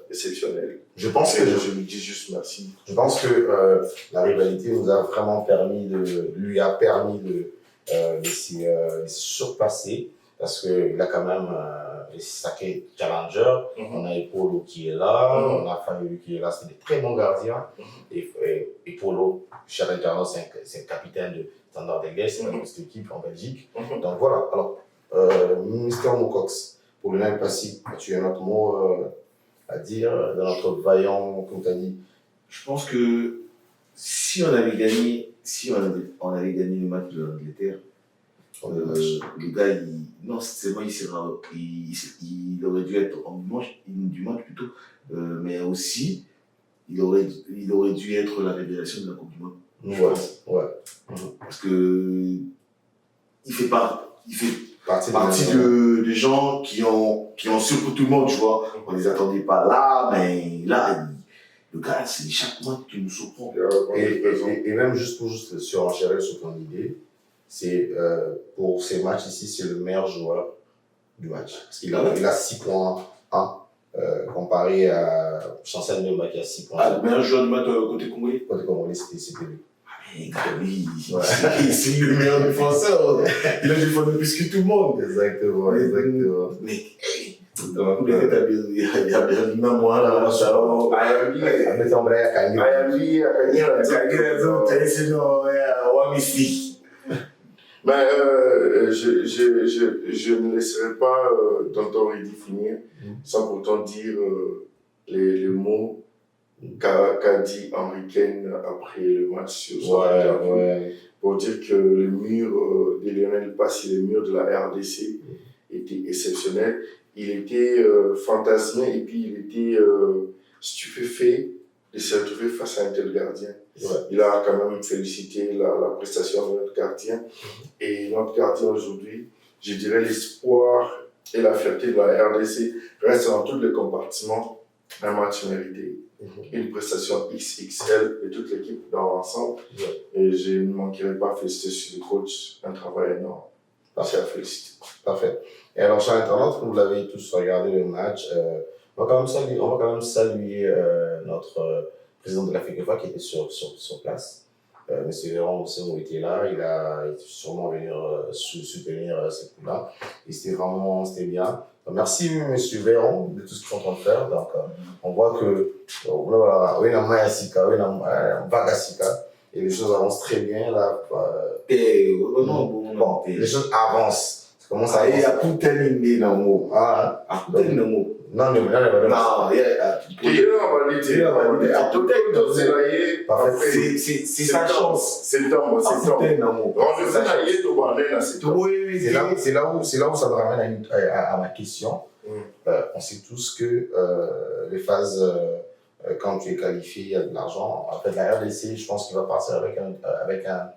exceptionnelles. Je pense que je lui dis juste merci. Je pense que la rivalité nous a vraiment lui a permis de se surpasser parce qu'il a quand même les sacrés challengers. On a Polo qui est là, on a Fabio qui est là, c'est des très bons gardiens. Et Polo, cher internaute, c'est le capitaine de Standard Liège, c'est la grosse équipe en Belgique. Donc voilà, alors, Mister Mocox, pour le même Passy, as-tu un autre mot à dire dans notre vaillant, comme tu as dit? Je pense que si on avait gagné le match de l'Angleterre, le gars, non, c'est moi, il aurait dû être en du match plutôt, mais aussi, il aurait dû être la révélation de la Coupe du Monde. Ouais. Parce que il fait partie de gens qui ont surpris tout le monde, tu vois. On les attendait pas là, mais là, le gars, c'est chaque match qui nous surprend. Et même juste pour surenchérir sur ton idée, c'est pour ces matchs ici, c'est le meilleur joueur du match. Parce qu'il a 6,1 comparé à Chancel Mbemba qui a 6 points. Le meilleur joueur du match côté congolais. Côté congolais, c'était lui. Mais gars, lui, c'est le meilleur défenseur. Il a défendu plus que tout le monde. Exactement. Mais, il y a bien moi là, mais je ne laisserai pas Tonton Reddy finir sans pourtant dire les mots qu'a dit Henry Kane après le match sur son interview, pour dire que le mur de Lionel Passy, le mur de la RDC était exceptionnel. Il était fantasmé et puis il était stupéfait de se retrouver face à un tel gardien. Il a quand même félicité la prestation de notre gardien. Et notre gardien aujourd'hui, je dirais l'espoir et la fierté de la RDC reste dans tous les compartiments un match mérité. Une prestation XXL de toute l'équipe dans l'ensemble. Et je ne manquerai pas de féliciter sur le coach, un travail énorme. Merci à féliciter. Parfait. Et alors, chers internautes, comme vous l'avez tous regardé le match, on va quand même saluer notre président de la FECOFA qui était sur place. Monsieur Véron aussi était là, il a sûrement venir soutenir cette coup-là. Et c'était bien. Donc, merci Monsieur Véron de tout ce qu'ils sont en train de faire. Donc, on voit que et les choses avancent très bien là. Les choses avancent. Comment ça avance? Il y a tout un dans le mot. Non, c'est sa chance. C'est temps. C'est là où ça me ramène à ma question. On sait tous que les phases, quand tu es qualifié, il y a de l'argent. Après la RDC, je pense qu'il va partir avec un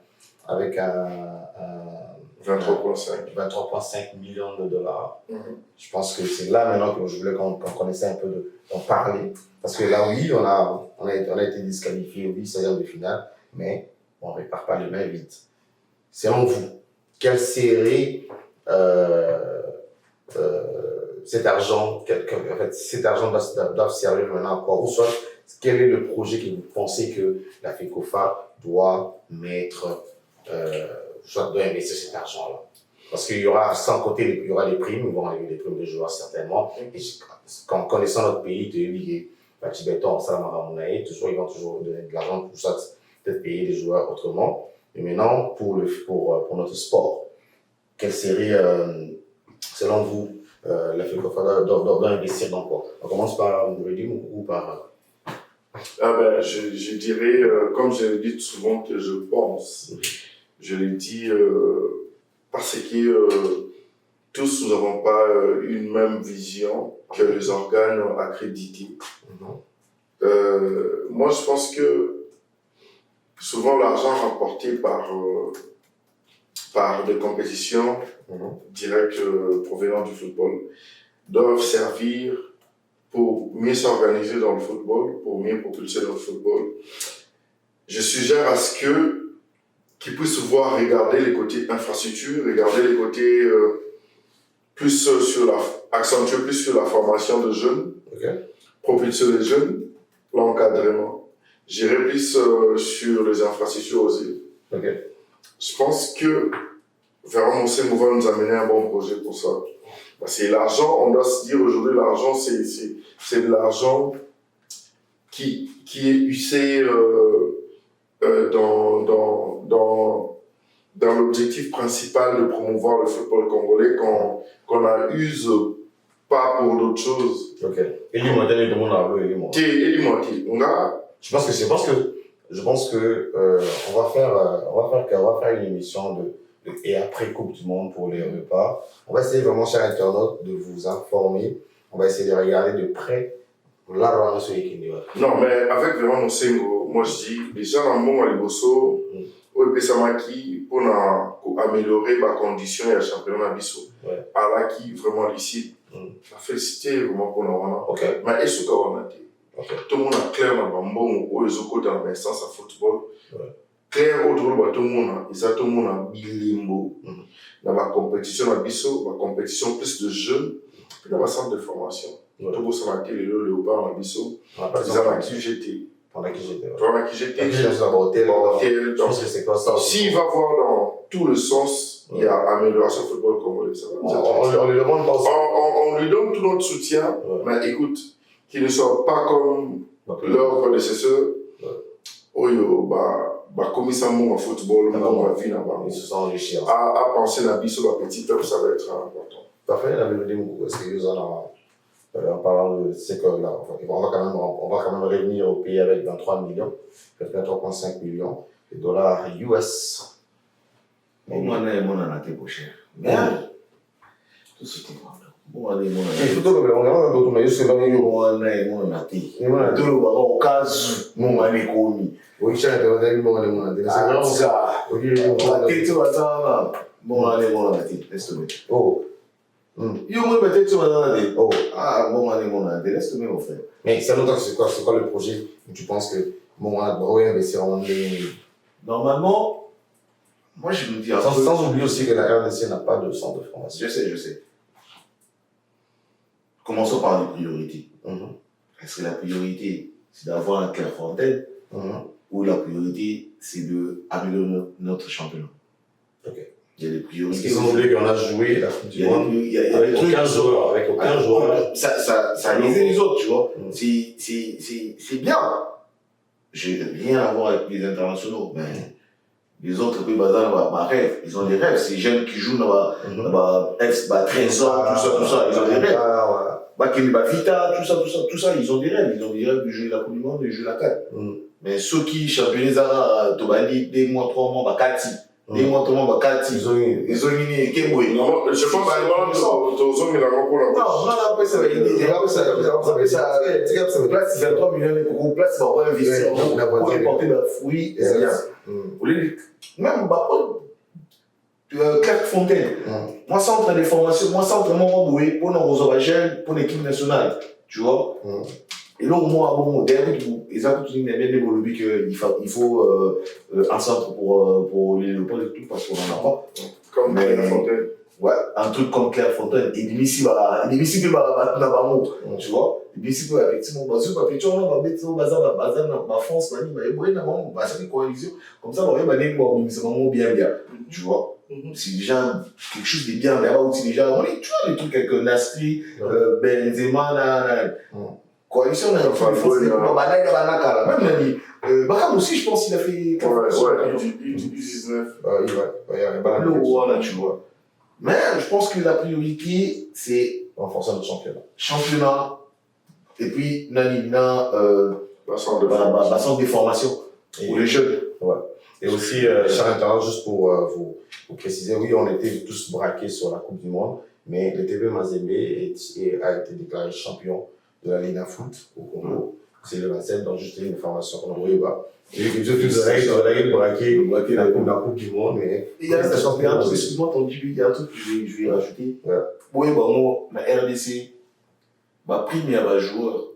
23,5 millions de dollars. Je pense que c'est là maintenant que je voulais qu'on connaissait un peu d'en parler. Parce que là, oui, on a été disqualifié, oui, 16e de finale, mais on ne répare pas les mains vides. Selon vous, quel serait cet argent, cet argent doit servir maintenant à quoi? Ou soit, quel est le projet que vous pensez que la FECOFA doit mettre soit doit investir cet argent-là. Parce qu'il y aura, sans côté, il y aura les primes, ils vont arriver les primes de joueurs certainement. Et en connaissant notre pays, de lier, Tibétan, Salamaramunaï, toujours, ils vont toujours donner de l'argent pour ça, peut-être payer les joueurs autrement. Mais maintenant, pour notre sport, quel serait, selon vous, la FECOFA doit investir dans quoi? On commence par Mouredim ou par. Je dirais, comme je le dis souvent que je pense, je l'ai dit parce que tous nous n'avons pas une même vision que les organes accrédités. Moi, je pense que souvent l'argent rapporté par des compétitions directes provenant du football doivent servir pour mieux s'organiser dans le football, pour mieux propulser dans le football. Je suggère à ce qu'ils puissent voir regarder les côtés infrastructure, regarder les côtés accentuer plus sur la formation de jeunes, propulser les jeunes, l'encadrement. J'irai plus sur les infrastructures aussi. Je pense que Véran Moussengou va nous amener un bon projet pour ça. Parce que l'argent, on doit se dire aujourd'hui, l'argent, c'est de l'argent qui est usé dans l'objectif principal de promouvoir le football congolais qu'on n'use pas pour d'autres choses. Je pense que on va faire une émission et après Coupe du Monde pour les repas. On va essayer vraiment, chers internautes, de vous informer. On va essayer de regarder de près. Non, mais avec vraiment Moussengou, moi je dis, déjà dans le monde à Liboso, pour améliorer ma condition et le championnat Bisso. Alors qui vraiment licite. La félicité vraiment pour nous. Mais est-ce qu'on a dit? Tout le monde a clair dans le bon ou les autres dans l'instance à football. Clair autour de tout le monde, tout le monde a bilimbo. Dans la compétition à Bisso, la compétition plus de jeunes, puis dans la centre de formation. Tout le monde a été le léopard à Bisso. Ils ont qui j'étais. Pendant qui j'étais. Je pense que c'est quoi ça? S'il va voir dans tout le sens, il y a amélioration football congolais. On lui demande pas ça. On lui donne tout notre soutien, mais écoute, qu'il ne soit pas comme leurs prédécesseurs. Comme ça, mon football, mon vie là-bas. Ils se sont enrichis. À penser à Bisso, la petite peuple, ça va être important. Parfait, la mélodie, en parlant de ces là, on va quand même revenir au pays avec 23 millions, 23,5 millions de dollars US. Moi, on a été pour cher. Merde. Tout ce qui est bon, on a été. On a d'autres mais c'est vraiment on a été. Tout le monde au cas où on a été commis. Oui, c'est vraiment ça. On a été bon, on a été. Laisse tomber. Oh. Yo, moi, peut-être tu vas dire, oh, laisse tomber, mon frère. Mais c'est quoi le projet où tu penses que mon investir en Normalement, moi je me dis. Sans oublier aussi que la RDC n'a pas de centre de formation. Je sais. Commençons par les priorités. Est-ce que la priorité, c'est d'avoir un Clairefontaine ou la priorité, c'est d'améliorer notre championnat? Il y a des priorités. Parce qu'ils ont oublié qu'on a joué la Coupe du Monde avec aucun joueur. Ça les autres, tu vois. C'est bien. J'ai rien à voir avec les internationaux, mais les autres pays rêve. Ils ont des rêves. Ces jeunes qui jouent dans 13 ans, tout ça, ils ont des rêves. Vita, tout ça, ils ont des rêves. Ils ont des rêves de jouer la Coupe du Monde et de jouer la CAN. Mais ceux qui championnent Tobali, 2 mois, 3 mois, Kati. Ils ont gagné. Je pense que tu as gagné pour la non, après ça va aider. Place 23 millions pour place, ça va investir pour porter le fruit. Même Clairefontaine. Moi, centre de formation, moi, centre pour nos jeunes, pour l'équipe nationale. Tu vois? Et là, moi, derrière, ils ont tout bien développé qu'il faut un centre pour les léopards et tout, parce qu'on n'en a pas. Comme Clairefontaine. Ouais, un truc comme Clairefontaine. Et d'ici, tu vois. D'ici, effectivement, ma France, comme ça, bien. Tu vois? C'est déjà quelque chose de bien. Tu vois, des trucs avec Nasri, Benzema, coalition, Bakam aussi, je pense qu'il a fait. U19. Tu vois. Mais je pense que la priorité, c'est renforcer notre championnat. Et puis, centre de formation pour les jeunes. Ouais. Et aussi, chers internautes, juste pour vous préciser, oui, on était tous braqués sur la Coupe du Monde, mais le TP Mazembe a été déclaré champion de la Ligue de foot au Congo. C'est le 27, donc juste une information qu'on envoie bas. J'ai vu quelque chose de règle braquer la coupe du monde, mais il y a un truc, excuse-moi, il y a un truc que je vais rajouter. Oui, moi, la RDC, prime il y a un joueur.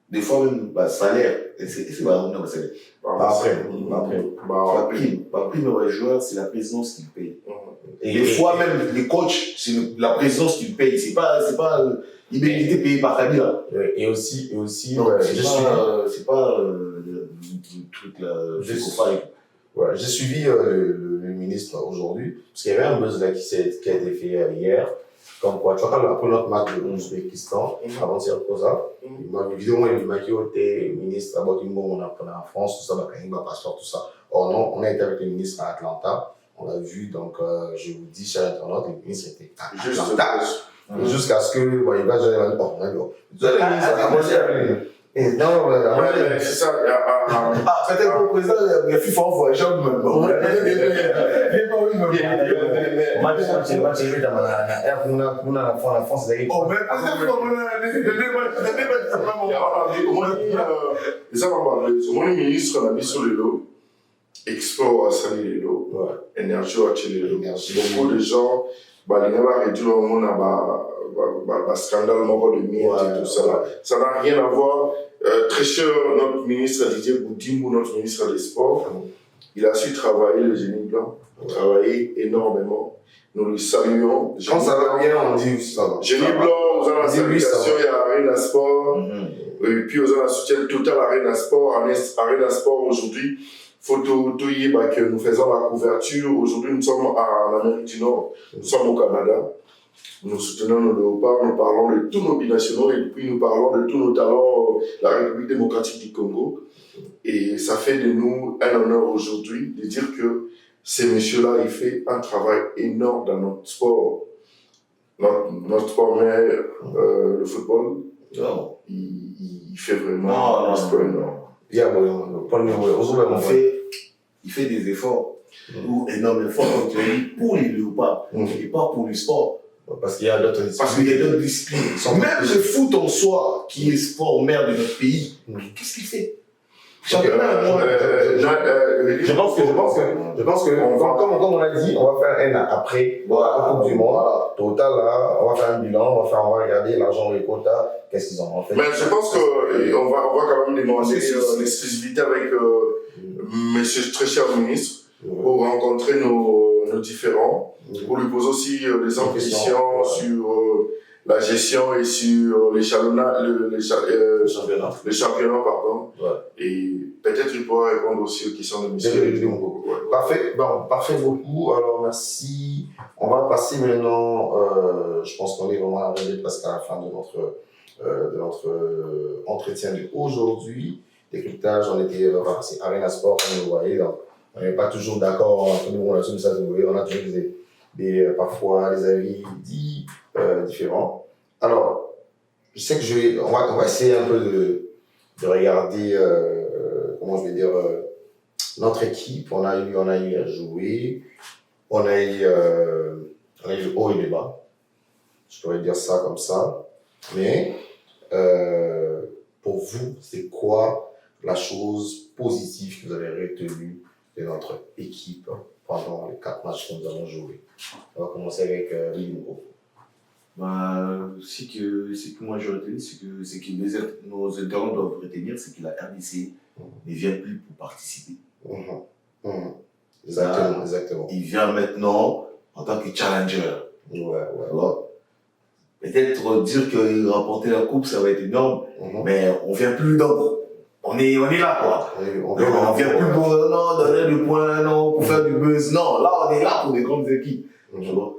Des fois même, salaire, c'est pas un salaire. Prime un joueur, c'est la présidence qui le paye. Et des fois même, les coachs, c'est la présidence qui le paye. C'est pas il était payé par Kabila. Et aussi, non, c'est pas le truc là. J'ai suivi le ministre aujourd'hui, parce qu'il y avait un buzz là qui a été fait hier. Comme quoi, tu vois, après notre match de l'Ouzbékistan, avant-hier, comme ça, il m'a évidemment été ministre, on a en France, tout ça, il m'a passeport, tout ça. Or, non, on a été avec le ministre à Atlanta, on l'a vu, donc je vous dis, chers internautes, le ministre était à Atlanta. Jusqu'à ce que, il va jamais aller, non, c'est ça. Peut-être au président, il y a FIFA en voyage, mon ministre l'a mis sur le lot, export à salir le lot, énergie à acheter le lot. Beaucoup de gens, il y a réduit au monde à scandale de mine et tout ça. Ça n'a rien à voir. Très cher, notre ministre Didier Boudimou, notre ministre des Sports, il a su travailler le génie blanc, travailler énormément. Nous le saluons. Quand ça va bien, on dit ça va. Génie blanc, vous avez la salutation, il y a Arena Sport, et puis vous avez la soutien total Arena Sport. Arena Sport aujourd'hui, que nous faisons la couverture. Aujourd'hui, nous sommes en Amérique du Nord, nous sommes au Canada. Nous soutenons nos léopards, nous parlons de tous nos binationaux et puis nous parlons de tous nos talents, la République démocratique du Congo. Et ça fait de nous un honneur aujourd'hui de dire que ces messieurs-là, ils font un travail énorme dans notre sport. Notre sport mère, le football, il fait vraiment un sport énorme. Il fait des efforts, énormes efforts, comme tu as dit, pour les léopards et pas pour le sport. Parce qu'il y a d'autres disciplines. Même le foot en soi, qui est sport mère de notre pays, qu'est-ce qu'il fait? Je pense que comme on a dit, on va faire un après la Coupe du Monde. Total, là, on va faire un bilan, on va regarder l'argent et les quotas, qu'est-ce qu'ils ont fait. Mais je pense qu'on va quand même demander l'exclusivité avec monsieur très cher ministre pour rencontrer nos différents, pour lui poser aussi des ambitions sur la gestion et sur les championnats, pardon. Et peut-être il pourra répondre aussi aux questions de monsieur. Parfait beaucoup. Alors merci. On va passer maintenant, je pense qu'on est vraiment arrivé presque à la fin de notre entretien d'aujourd'hui. Décryptage, on était c'est Arena Sport, comme vous voyez, donc on n'est pas toujours d'accord entre nous, on a toujours parfois des avis différents. Alors, je sais que on va essayer un peu de regarder, comment je vais dire, notre équipe. On a eu à jouer, on a eu haut et les bas. Je pourrais dire ça comme ça. Mais pour vous, c'est quoi la chose positive que vous avez retenue de notre équipe pendant les 4 matchs que nous avons joués? On va commencer avec Limo. Ce que moi je retiens, c'est que nos internautes doivent retenir, c'est que la RDC ne vient plus pour participer. Exactement. Il vient maintenant en tant que challenger. Peut-être dire qu'il remporter la coupe, ça va être énorme, mais on vient plus dans. On est là, quoi. On vient plus pour donner du point, pour faire du buzz. Non, là, on est là pour des grandes équipes. Tu vois.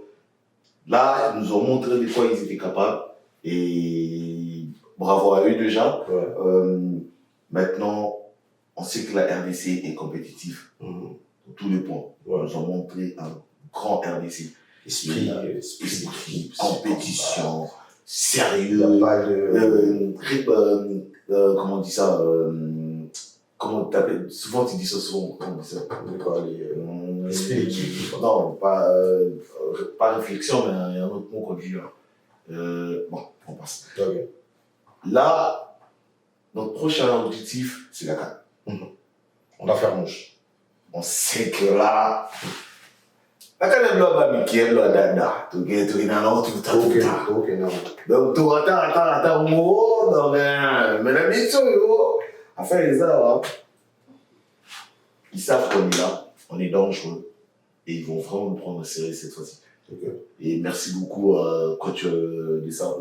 Là, ils nous ont montré de quoi ils étaient capables. Et bravo à eux déjà. Maintenant, on sait que la RDC est compétitive. Dans tous les points. Ils nous ont montré un grand RDC. Esprit, compétition, sérieux. Il n'y a pas de... comment on dit ça comment t'appelles? Souvent tu dis ça souvent. Comment on dit ça? Esprit d'équipe. Non, pas pas réflexion, mais un autre mot qu'on dit là. Bon, on passe. Ok. Là, notre prochain objectif, c'est la CAN. On doit faire mouche. On sait que là, la CAN est là, Michael, là, Dada. Tu es dans l'autre, tout Ok, non. donc, tu attends, mais la mission, enfin, les gens, ils savent qu'on est là, on est dangereux, et ils vont vraiment nous prendre au sérieux cette fois-ci. Ok. Et merci beaucoup, coach de ça,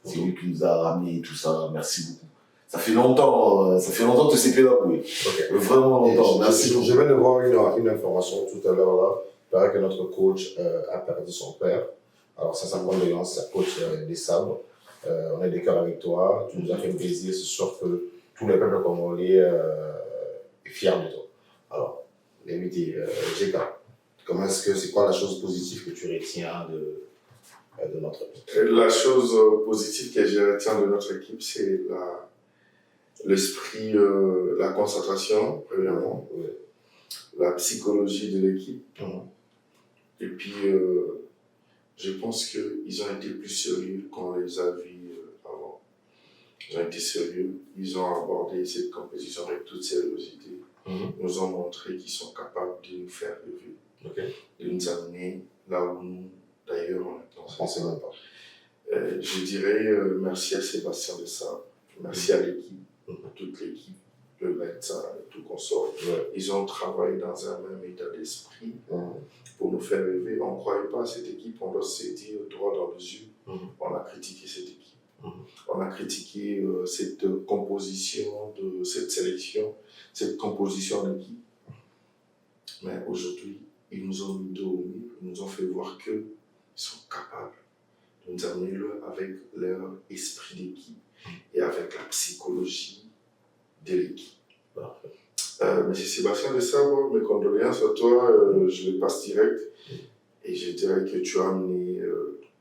c'est lui qui nous a ramené tout ça, merci beaucoup. Ça fait longtemps que tu sais là, oui. Ok. Vraiment longtemps, merci beaucoup. Je viens de voir une information tout à l'heure là. Il paraît que notre coach a perdu son père. Alors, ça condoléances, c'est coach des Sabres. On est d'accord avec toi. Tu nous as fait plaisir. C'est sûr que tout le peuple congolais est fier de toi. Alors, l'invité, GK, c'est quoi la chose positive que tu retiens de notre équipe? La chose positive que je retiens de notre équipe, c'est l'esprit, la concentration, premièrement, la psychologie de l'équipe. Et puis, je pense qu'ils ont été plus sérieux qu'on les a vus avant. Ils ont été sérieux, ils ont abordé cette compétition avec toute sérieuxité. Ils nous ont montré qu'ils sont capables de nous faire rêver, de nous amener là où nous, d'ailleurs, on ne pensait même pas. Je dirais merci à Sébastien de ça, merci à l'équipe, à toute l'équipe, le médecin et tout consort. Ils ont travaillé dans un même état d'esprit pour nous faire rêver. On ne croyait pas à cette équipe, on doit se dire droit dans les yeux. On a critiqué cette équipe. On a critiqué cette composition de cette sélection, cette composition d'équipe. Mais aujourd'hui, ils nous ont mis dos au mur, ils nous ont fait voir qu'ils sont capables de nous amener là avec leur esprit d'équipe et avec la psychologie de l'équipe. Monsieur Sébastien de Sabre, mes condoléances à toi, je les passe direct et je dirais que tu as amené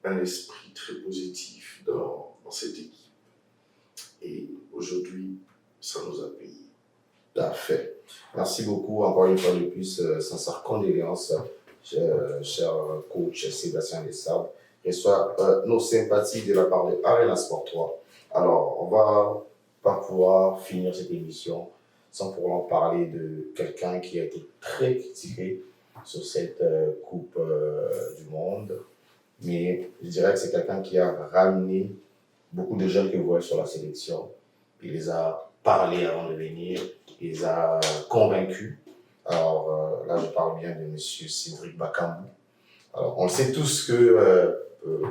un esprit très positif dans cette équipe. Et aujourd'hui, ça nous a payé. Parfait. Merci beaucoup, encore une fois de plus, sincère condoléances, cher coach Sébastien Lessard. Reçoit nos sympathies de la part de Arena Sport 3. Alors, on va pas pouvoir finir cette émission sans pour en parler de quelqu'un qui a été très critiqué sur cette Coupe du Monde. Mais je dirais que c'est quelqu'un qui a ramené beaucoup de jeunes que vous voyez sur la sélection. Il les a parlé avant de venir, il les a convaincus. Alors là, je parle bien de M. Cédric Bakambu. Alors, on le sait tous que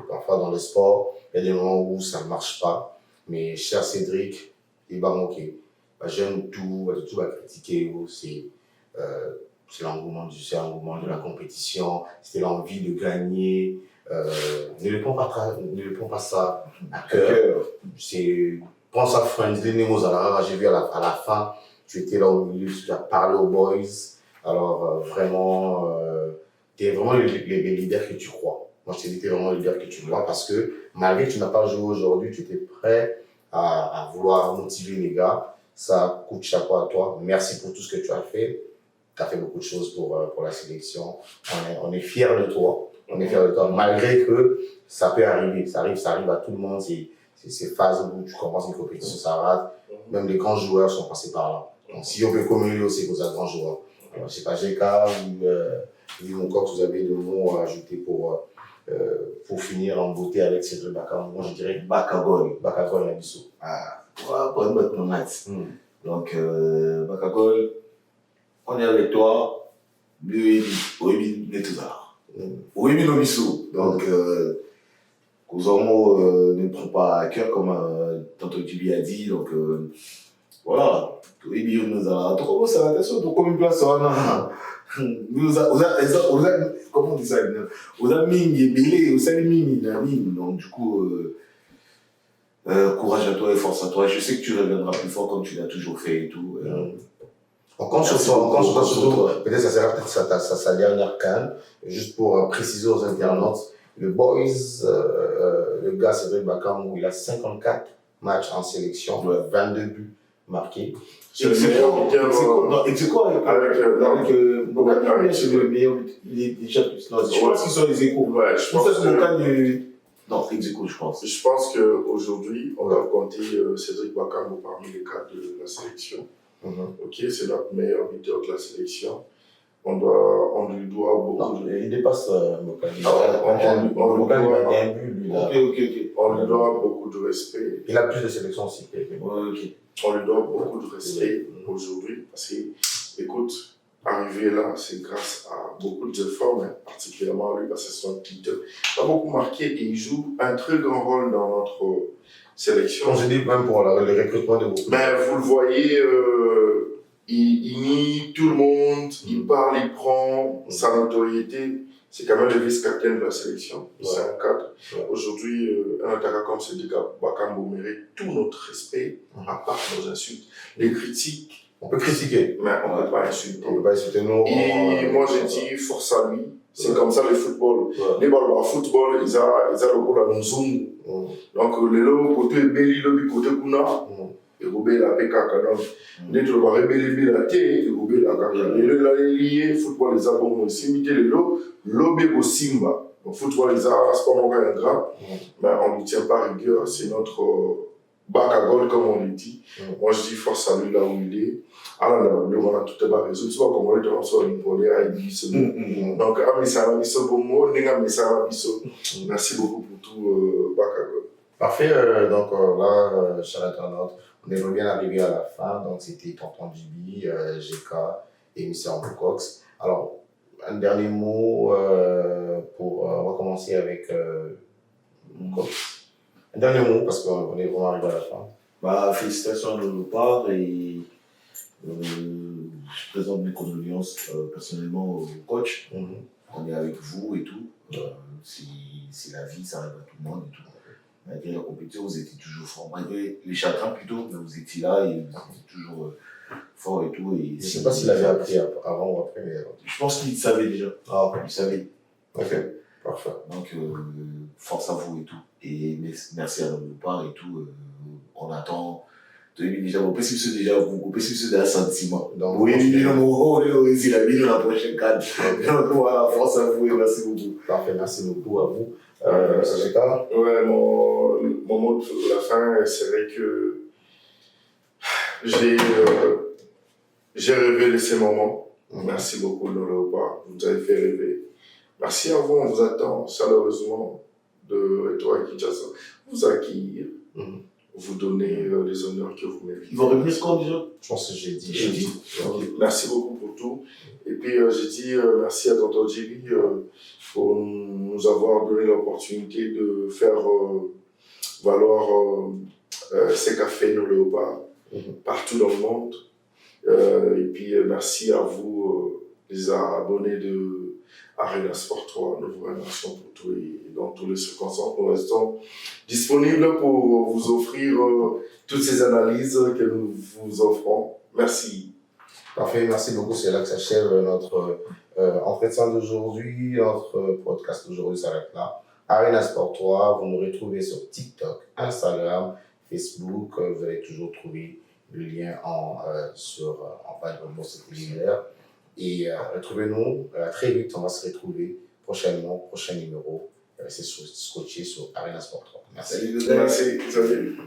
parfois dans le sport, il y a des moments où ça ne marche pas. Mais cher Cédric, il va manquer. J'aime tout va critiquer. C'est l'engouement de la compétition, c'était l'envie de gagner. Ne le prends pas ça à cœur. Prends ça friendly, j'ai vu à la fin, tu étais là au milieu, tu as parlé aux boys. Alors vraiment, tu es vraiment le leader que tu crois. Moi, je t'ai dit, tu es vraiment le leader que tu crois parce que malgré que tu n'as pas joué aujourd'hui, tu étais prêt à vouloir motiver les gars. Ça coûte chapeau à toi. Merci pour tout ce que tu as fait. Tu as fait beaucoup de choses pour la sélection. On est fiers de toi. Malgré que ça peut arriver. Ça arrive à tout le monde. C'est ces phases où tu commences une compétition, ça rate. Même les grands joueurs sont passés par là. Donc, si on peut communiquer aussi pour un grand joueur. Alors, je ne sais pas, GK ou encore, vous avez des mots à ajouter pour finir en beauté avec Cédric Bakambu. Moi, je dirais Bakagol. Bakagol Nabiso. Pour un bon match. Donc, Bakagol, on est avec toi, Oebi Netuzar. Oebi Nobiso. Donc, Kouzamo ne prend pas à cœur, comme tantôt Tibi a dit. Donc, voilà. Oebi Netuzar. Donc, comment ça va? Attention, donc, comme une place, comment on dit ça? Vous avez mis Bélé, vous avez mis Namine. Donc, du coup, courage à toi et force à toi. Je sais que tu reviendras plus fort comme tu l'as toujours fait et tout. On compte sur toi. Peut-être ça sera sa dernière CAN. Juste pour préciser aux internautes, le boys, le gars Cédric Bakambu, il a 54 matchs en sélection, 22 buts, marqué. C'est le meilleur buteur. C'est quoi avec Mokani, c'est le meilleur. Il est déjà plus. Non, je pense qu'ils sont les échos. Ouais, je pense que Mokani. Non, ex-écho, je pense. Je pense qu'aujourd'hui, on doit compter Cédric Bakambu parmi les cadres de la sélection. Ok, c'est notre meilleur buteur de la sélection. On lui doit beaucoup. Non, il dépasse Mokani. Mokani a bien vu, lui. On lui doit beaucoup de respect. Il a plus de sélections aussi. On lui doit beaucoup de respect aujourd'hui parce que, écoute, arriver là, c'est grâce à beaucoup d'efforts, mais particulièrement à lui parce que son buteur a beaucoup marqué et il joue un très grand rôle dans notre sélection. Je dis même pour le recrutement de beaucoup. Ben, vous le voyez, il nie tout le monde, il parle, il prend sa notoriété. C'est quand même le vice-capitaine de la sélection. C'est un cadre. Aujourd'hui, un attaquant comme Cédric Bakambu mérite tout notre respect, à part nos insultes. Les critiques, on peut critiquer, mais on ne peut pas insulter. On ne peut pas insulter nous. Et moi, je dis force à lui. C'est comme ça le football. Les balles au football, ils ont le rôle à nous zoom. Donc, les lots, côté Beli, le côté Kuna, et Robé la Pekaka. Donc, dès que tu vas rebelle la thé, et Robé la Kaka. Les liés, football, les abonnés, aussi, imiter les lots, lobé au Simba. Donc, football, les arts, c'est pas mon gars, un drap. Mais on ne tient pas rigueur, c'est notre bac à goal, comme on le dit. Moi, je dis force à lui là où il est. Alors, on a tout à réseau. Tu vois comment on est dans son impolé à Ibiso. Donc, merci beaucoup pour tout, bac à goal. Parfait, donc là, cher internaute, on est bien arrivé à la fin. Donc, c'était Tonton Djiby, GK et Mr. Cox. Alors, un dernier mot on va commencer avec Cox. Un dernier mot parce qu'on est vraiment arrivé à la fin. Félicitations de nos part et je présente mes condoléances personnellement au coach. On est avec vous et tout. C'est la vie, ça arrive à tout le monde et tout. Malgré la compétition, vous étiez toujours fort. Malgré les chagrins plutôt, mais vous étiez là et vous étiez toujours fort et tout. Et je ne sais pas s'il avait appris avant ou après, mais... Je pense qu'il savait déjà. Il savait. Ok, parfait. Donc, force à vous et tout. Et merci à notre part et tout. On attend... Déjà, on peut se un sentiment. Donc, oui, il a mis la prochaine canne. Donc, voilà, force à vous et merci beaucoup. Parfait, merci beaucoup à vous. Ouais, mon mot de la fin serait que j'ai rêvé de ces moments. Merci beaucoup, nos Léopard. Vous nous avez fait rêver. Merci à vous, on vous attend chaleureusement de Etoile Kinshasa. Vous accueillir, vous donner les honneurs que vous méritez. Ils vont revenir quand déjà? Je pense que j'ai dit. Merci beaucoup pour tout. Et puis j'ai dit merci à Tonton Djiby pour nous avoir donné l'opportunité de faire valoir ces cafés nos Léopards partout dans le monde. Et puis merci à vous, les abonnés de Arena Sport 3. Nous vous remercions pour tout et dans toutes les circonstances. Nous restons disponibles pour vous offrir toutes ces analyses que nous vous offrons. Merci. Parfait, merci beaucoup. C'est là que s'achève notre entretien d'aujourd'hui. Notre podcast d'aujourd'hui s'arrête là. Arena Sport 3, vous nous retrouvez sur TikTok, Instagram, Facebook. Vous allez toujours trouver le lien en bas de votre cellulaire. Et retrouvez-nous très vite. On va se retrouver prochainement, prochain numéro. C'est scotché sur Arena Sport 3. Merci. Salut.